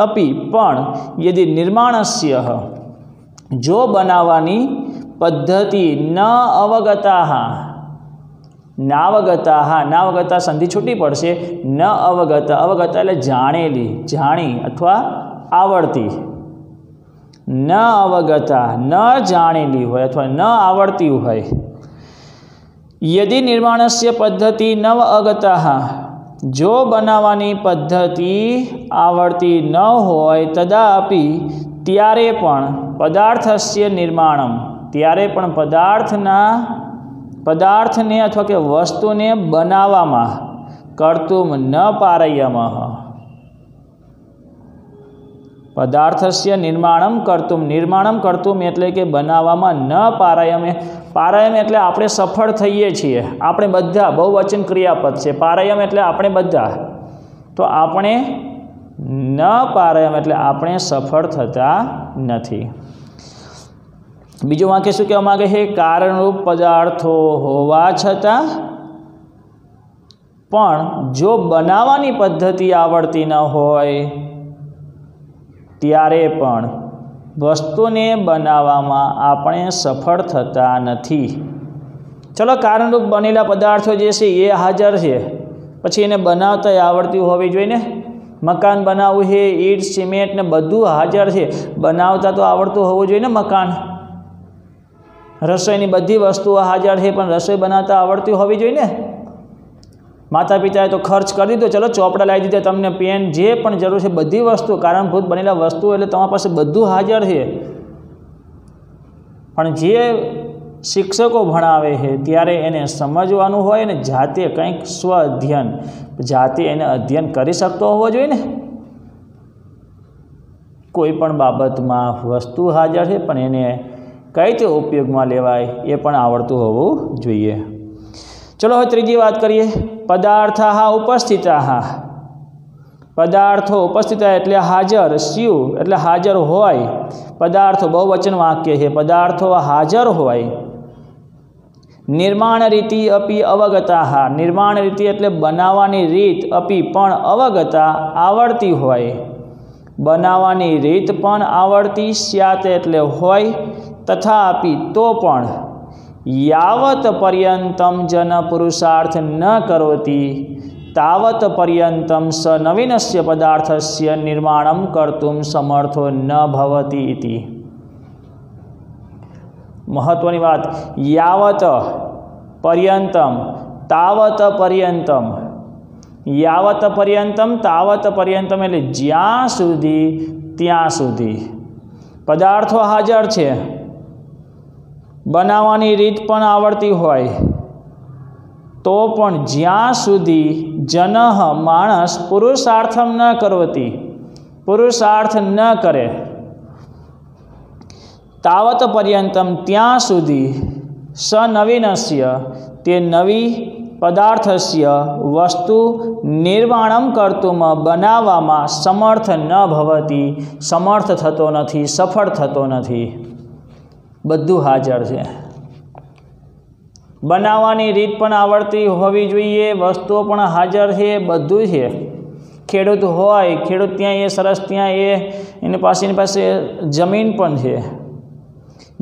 અપી પણ, યદિ નિર્માણસ્ય જો બનાવવાની પદ્ધતિ ન અવગતાઃ, નાવગતા સંધિ છૂટી પડશે, ન અવગતા, અવગતા એટલે જાણેલી, જાણી અથવા આવડતી, ન અવગતા ન જાણેલી હોય અથવા ન આવડતી હોય. યદિ નિર્માણસ્ય પદ્ધતિ નવ અગતાઃ જો બનાવવાની પદ્ધતિ આવડતી ન હોય, તદાપી ત્યારે પણ, પદાર્થસ્ય નિર્માણમ ત્યારે પણ પદાર્થને અથવા કે વસ્તુને બનાવવામાં, કર્તુમ ન પારયમઃ, પદાર્થસ્ય નિર્માણમ કર્તુમ એટલે કે બનાવવામાં, ન પારાયમે, પારાયમ એટલે આપણે સફળ થઈએ છીએ, આપણે બધા, બહુવચન ક્રિયાપદ છે, પારાયમ એટલે આપણે બધા, તો આપણે ન પારાયમ એટલે આપણે સફળ થતા નથી. બીજું વાક્ય શું કહેવા માગે છે? કારણરૂપ પદાર્થો હોવા છતાં પણ જો બનાવવાની પદ્ધતિ આવડતી ન હોય ત્યારે પણ વસ્તુને બનાવવામાં આપણે સફળ થતા નથી. ચલો, કારણરૂપ બનેલા પદાર્થો જે છે એ હાજર છે, પછી એને બનાવતા આવડતી હોવી જોઈએ ને. મકાન બનાવવું છે, ઈંટ સિમેન્ટ ને બધું હાજર છે, બનાવતા તો આવડતું હોવું જોઈએ ને મકાન. રસોઈની બધી વસ્તુઓ હાજર છે પણ રસોઈ બનાવતા આવડતી હોવી જોઈએ ને. માતા પિતાએ તો ખર્ચ કરી દીધો, ચલો ચોપડા લાવી દીધા, તમને પેન જે પણ જરૂર છે બધી વસ્તુ કારણભૂત બનેલા વસ્તુઓ એટલે તમારી પાસે બધું હાજર છે. પણ જે શિક્ષકો ભણાવે છે ત્યારે એને સમજવાનું હોય ને, જાતે કંઈક સ્વ અધ્યયન, જાતે એને અધ્યયન કરી શકતો હોવો જોઈએ ને. કોઈ પણ બાબતમાં વસ્તુ હાજર છે પણ એને કઈ રીતે ઉપયોગમાં લેવાય એ પણ આવડતું હોવું જોઈએ. ચલો હવે ત્રીજી વાત કરીએ. પદાર્થાઃ ઉપસ્થિતાઃ. પદાર્થો ઉપસ્થિત એટલે હાજર, સ્યુ એટલે હાજર હોય. પદાર્થો બહુવચન વાક્ય છે, પદાર્થો હાજર હોય. નિર્માણ રીતિ અપી અવગતાઃ. નિર્માણ રીતિ એટલે બનાવવાની રીત, અપી પણ અવગતા આવડતી હોય. બનાવવાની રીત પણ આવડતી, સ્યાત એટલે હોય, તથાપી તો પણ, યાવત પર્યંતમ જન પુરુષાર્થ ન કરોતિ તાવત પર્યંતમ સ નવીનસ્ય પદાર્થસ્ય નિર્માણમ કર્તુમ સમર્થો ન ભવતિ ઇતિ. મહત્વની વાત, યાવત પર્યંતમ તાવત પર્યંતમ. યાવત પર્યંતમ તાવત પર્યંતમ એટલે જ્યાં સુધી ત્યાં સુધી. પદાર્થો હાજર છે, બનાવવાની રીત પણ આવડતી હોય, તો પણ જ્યાં સુધી જનઃ માણસ પુરુષાર્થમ ન કરવતી, પુરુષાર્થ ન કરે, તાવત પર્યંતમ ત્યાં સુધી, સ નવીનસ્ય તે નવી પદાર્થસ્ય વસ્તુ નિર્માણમ કર્તુમ બનાવવામાં સમર્થ ન ભવતી સમર્થ થતો નથી, સફળ થતો નથી. બધું હાજર છે. બનાવવાની રીત પણ આવડતી હોવી જોઈએ, વસ્તુઓ પણ હાજર છે, બધું છે. ખેડૂત હોય, ખેડૂત ત્યાં એ સરસ, ત્યાં એની પાસે જમીન પણ છે,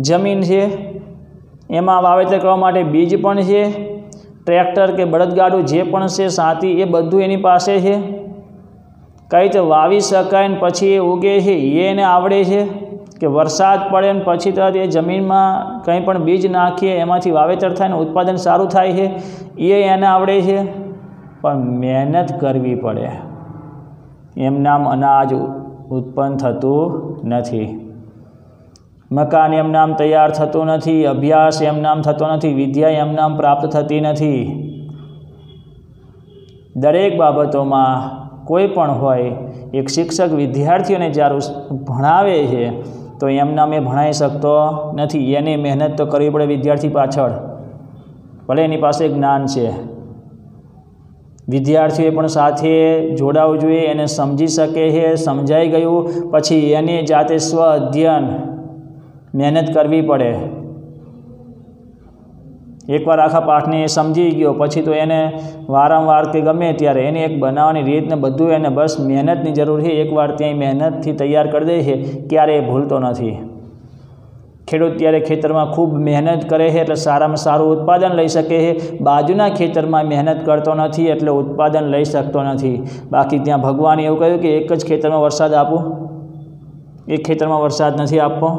જમીન છે, એમાં વાવેતર કરવા માટે બીજ પણ છે, ટ્રેક્ટર કે બળદગાડું જે પણ છે, સાથી, એ બધું એની પાસે છે. કઈ રીતે વાવી શકાય ને પછી એ ઉગે છે એ એને આવડે છે, કે વરસાદ પડે ને પછી તરત એ જમીનમાં કંઈ પણ બીજ નાખીએ એમાંથી વાવેતર થાય ને ઉત્પાદન સારું થાય છે એ એને આવડે છે. પણ મહેનત કરવી પડે, એમ નામ અનાજ ઉત્પન્ન થતું નથી. મકાન એમ નામ તૈયાર થતું નથી, અભ્યાસ એમ નામ થતો નથી, વિદ્યા એમ નામ પ્રાપ્ત થતી નથી. દરેક બાબતોમાં કોઈ પણ હોય, એક શિક્ષક વિદ્યાર્થીઓને જ્યારે ભણાવે છે તો એમ નામ એ ભણાવી શકતો નથી. એની મહેનત તો કરવી પડે વિદ્યાર્થી પાછળ. ભલે એની પાસે જ્ઞાન છે, વિદ્યાર્થીઓએ પણ સાથે જોડાવવું જોઈએ, એને સમજી શકે છે, સમજાઈ ગયું પછી એની જાતે સ્વ અધ્યયન મહેનત કરવી પડે. એકવાર આખા પાઠને એ સમજી ગયો પછી તો એને વારંવાર કે ગમે ત્યારે એની એક બનાવવાની રીત ને બધું એને બસ મહેનતની જરૂર છે. એકવાર ત્યાં મહેનતથી તૈયાર કરી દે છે, ક્યારેય ભૂલતો નથી. ખેડૂત ત્યારે ખેતરમાં ખૂબ મહેનત કરે છે એટલે સારામાં સારું ઉત્પાદન લઈ શકે છે. બાજુના ખેતરમાં મહેનત કરતો નથી એટલે ઉત્પાદન લઈ શકતો નથી. બાકી ત્યાં ભગવાને એવું કહ્યું કે એક જ ખેતરમાં વરસાદ આપું, એક ખેતરમાં વરસાદ નથી આપવો.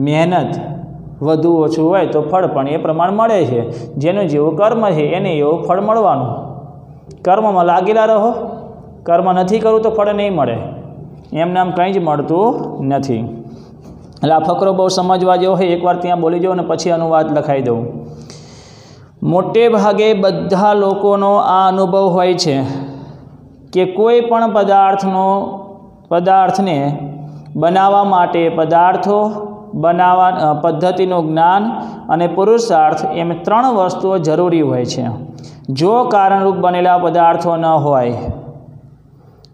મહેનત વધુ ઓછું હોય તો ફળ પણ એ પ્રમાણ મળે છે. જેનું જેવું કર્મ છે એને એવું ફળ મળવાનું. કર્મમાં લાગેલા રહો, કર્મ નથી કરવું તો ફળ નહીં મળે. એમ નામ કંઈ જ મળતું નથી. એટલે આ ફકરો બહુ સમજવા જેવો હોય. એકવાર ત્યાં બોલી જાઉં ને પછી અનુવાદ લખાઈ દઉં. મોટે ભાગે બધા લોકોનો આ અનુભવ હોય છે કે કોઈ પણ પદાર્થને બનાવવા માટે પદાર્થો, બનાવવા પદ્ધતિનું જ્ઞાન અને પુરુષાર્થ એમ 3 વસ્તુઓ જરૂરી હોય છે. જો કારણરૂપ બનેલા પદાર્થો ન હોય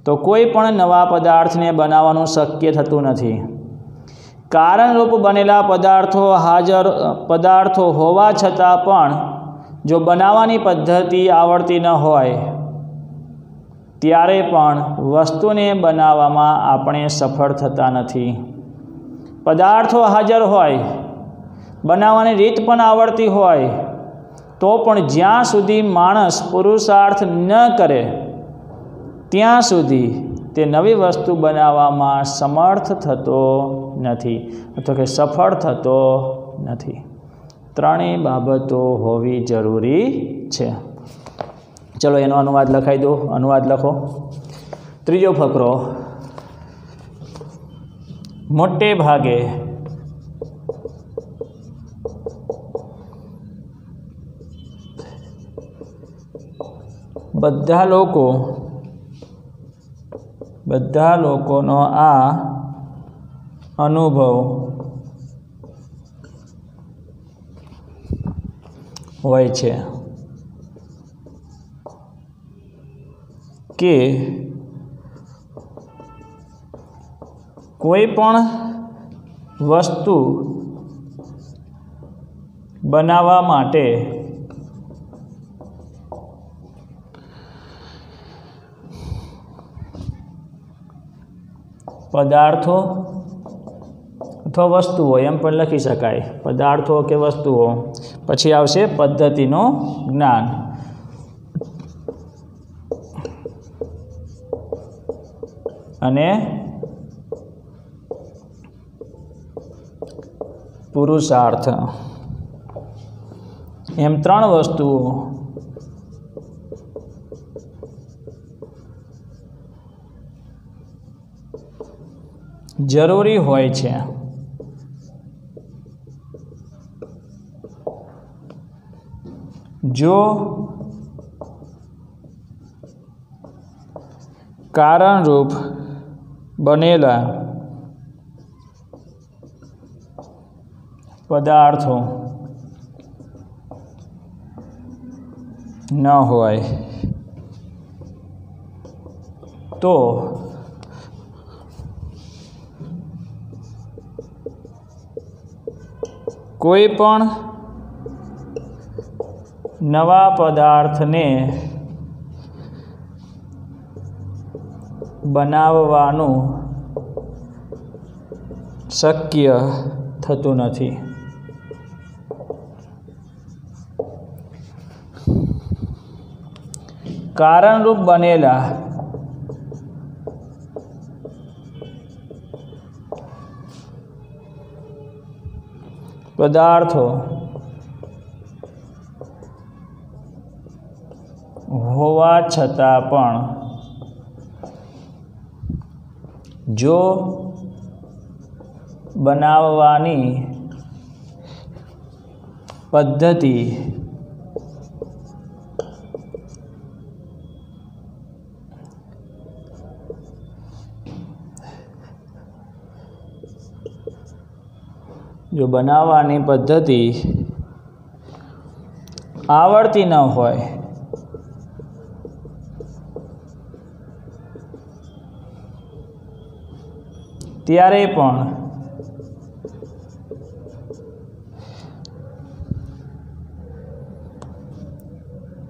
તો કોઈ પણ નવા પદાર્થને બનાવવાનું શક્ય થતું નથી. કારણરૂપ બનેલા પદાર્થો હોવા છતાં પણ જો બનાવવાની પદ્ધતિ આવડતી ન હોય ત્યારે પણ વસ્તુને બનાવવામાં આપણે સફળ થતા નથી. પદાર્થો હાજર હોય, બનાવવાની રીત પણ આવડતી હોય તો પણ જ્યાં સુધી માણસ પુરુષાર્થ ન કરે ત્યાં સુધી તે નવી વસ્તુ બનાવવામાં સમર્થ થતો નથી અથવા કે સફળ થતો નથી. ત્રણેય બાબતો હોવી જરૂરી છે. ચલો એનો અનુવાદ લખાઈ દો. અનુવાદ લખો. ત્રીજો ફકરો. મોટે ભાગે બધા લોકોનો આ અનુભવ હોય છે કે કોઈ પણ વસ્તુ બનાવવા માટે પદાર્થો અથવા વસ્તુઓ એમ પણ લખી શકાય. પદાર્થો કે વસ્તુઓ, પછી આવશે પદ્ધતિનું જ્ઞાન. અને પુરુષાર્થ, એમ ત્રણ વસ્તુઓ જરૂરી હોય છે. જો કારણરૂપ બનેલા પદાર્થો ન હોય તો કોઈ પણ નવા પદાર્થને બનાવવાનું શક્ય થતું નથી. કારણરૂપ બનેલા પદાર્થો હોવા છતાં પણ જો બનાવવાની પદ્ધતિ આવડતી ન હોય ત્યારે પણ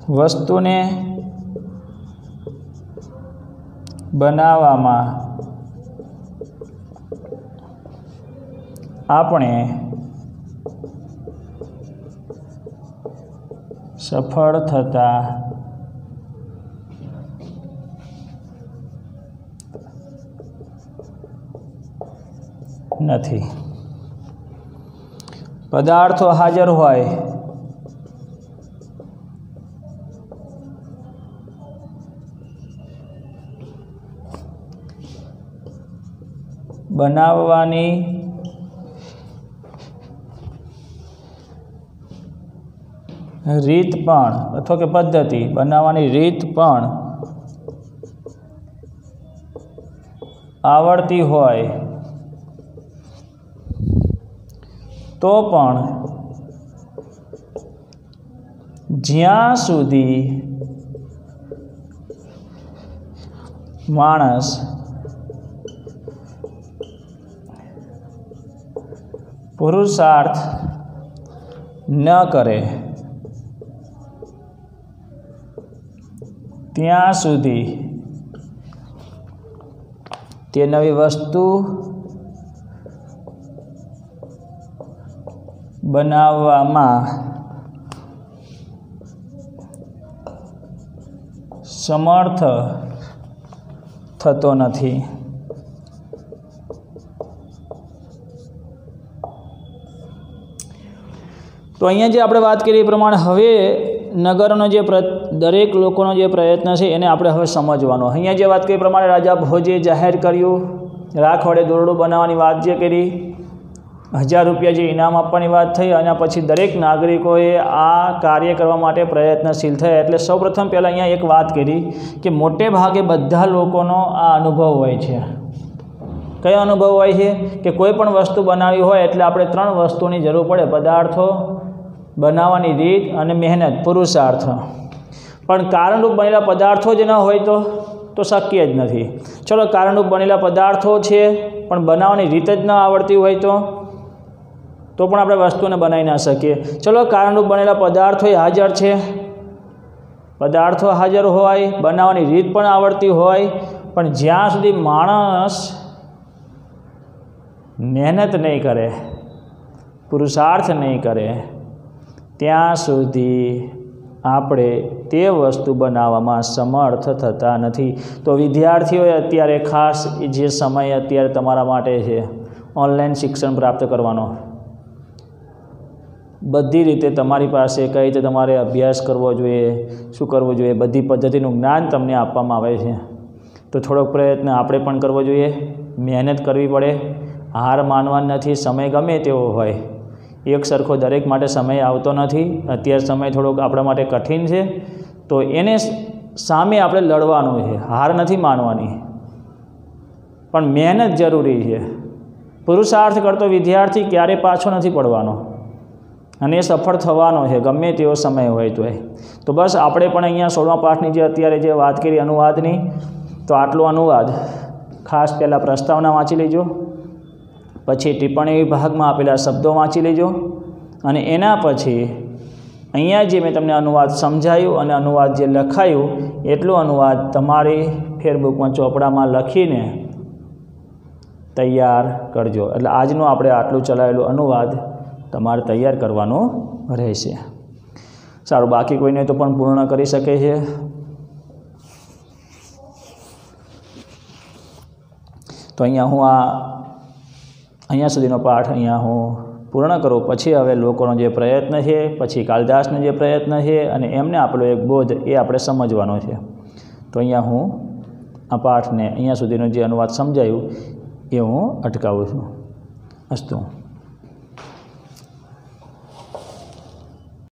વસ્તુને બનાવવામાં આપણે સફળ થતા નથી. પદાર્થો હાજર હોય બનાવવાની રીત પણ અથવા કે પદ્ધતિ બનાવવાની રીત પણ આવડતી હોય તો પણ જ્યાં સુધી માણસ પુરુષાર્થ ન કરે ત્યાં સુધી તે નવી વસ્તુ બનાવવામાં સમર્થ થતો નથી. તો અહીંયા જે આપણે વાત કરી એ પ્રમાણે હવે નગરનો જે દરેક લોકોનો જે પ્રયત્ન છે એને આપણે હવે સમજવાનો. અહીંયા જે વાત કરી એ પ્રમાણે રાજા ભોજે જાહેર કર્યું, રાખ વડે દોરડું બનાવવાની વાત જે કરી, 1000 રૂપિયા જે ઇનામ આપવાની વાત થઈ, અને પછી દરેક નાગરિકોએ આ કાર્ય કરવા માટે પ્રયત્નશીલ થયા. એટલે સૌપ્રથમ પહેલાં અહીંયા એક વાત કરી કે મોટે ભાગે બધા લોકોનો આ અનુભવ હોય છે. કયો અનુભવ હોય છે કે કોઈ પણ વસ્તુ બનાવવી હોય એટલે આપણે 3 વસ્તુની જરૂર પડે: પદાર્થો, બનાવવાની રીત અને મહેનત, પુરુષાર્થ. પણ કારણરૂપ બનેલા પદાર્થો જ ન હોય તો શક્ય જ નથી. ચલો, કારણરૂપ બનેલા પદાર્થો છે પણ બનાવવાની રીત જ ન આવડતી હોય તો પણ આપણે વસ્તુને બનાવી ના શકીએ. ચલો, કારણરૂપ બનેલા પદાર્થો હાજર છે, પદાર્થો હાજર હોય, બનાવવાની રીત પણ આવડતી હોય, પણ જ્યાં સુધી માણસ મહેનત નહીં કરે, પુરુષાર્થ નહીં કરે, ત્યાં સુધી આપણે તે વસ્તુ બનાવવામાં સમર્થ થતા નથી. તો વિદ્યાર્થીઓએ અત્યારે ખાસ જે સમય અત્યારે તમારા માટે છે ઓનલાઈન શિક્ષણ પ્રાપ્ત કરવાનો, બધી રીતે તમારી પાસે કઈ રીતે તમારે અભ્યાસ કરવો જોઈએ, શું કરવું જોઈએ, બધી પદ્ધતિનું જ્ઞાન તમને આપવામાં આવે છે. તો થોડોક પ્રયત્ન આપણે પણ કરવો જોઈએ, મહેનત કરવી પડે, હાર માનવાની નથી. સમય ગમે તેવો હોય, એક સરખો દરેક માટે સમય આવતો નથી. અત્યારે સમય થોડોક આપણા માટે કઠિન છે, તો એને સામે આપણે લડવાનું છે, હાર નથી માનવાની, પણ મહેનત જરૂરી છે. પુરુષાર્થ કરતો વિદ્યાર્થી ક્યારેય પાછો નથી પડવાનો અને એ સફળ થવાનો છે ગમે તેવો સમય હોય તોય. તો બસ આપણે પણ અહીંયા 16મા પાઠની જે અત્યારે જે વાત કરી અનુવાદની, તો આટલો અનુવાદ ખાસ પહેલાં પ્રસ્તાવના વાંચી લેજો, પછી ટિપ્પણી વિભાગમાં આપેલા શબ્દો વાંચી લેજો, અને એના પછી અહીંયા જે મેં તમને અનુવાદ સમજાયું અને અનુવાદ જે લખાયું એટલું અનુવાદ તમારી ફેરબુકમાં ચોપડામાં લખીને તૈયાર કરજો. એટલે આજનું આપણે આટલું ચલાવેલું અનુવાદ તમારે તૈયાર કરવાનું રહેશે. સારું, બાકી કોઈને તો પણ પૂર્ણ કરી શકે છે. તો અહીંયા સુધીનો પાઠ અહીંયા હું પૂર્ણ કરું. પછી હવે લોકોનો જે પ્રયત્ન છે, પછી કાલિદાસનો જે પ્રયત્ન છે અને એમને આપેલો એક બોધ એ આપણે સમજવાનો છે. તો અહીંયા હું આ પાઠને અહીંયા સુધીનો જે અનુવાદ સમજાયું એ હું અટકાવું છું. અસ્તુ.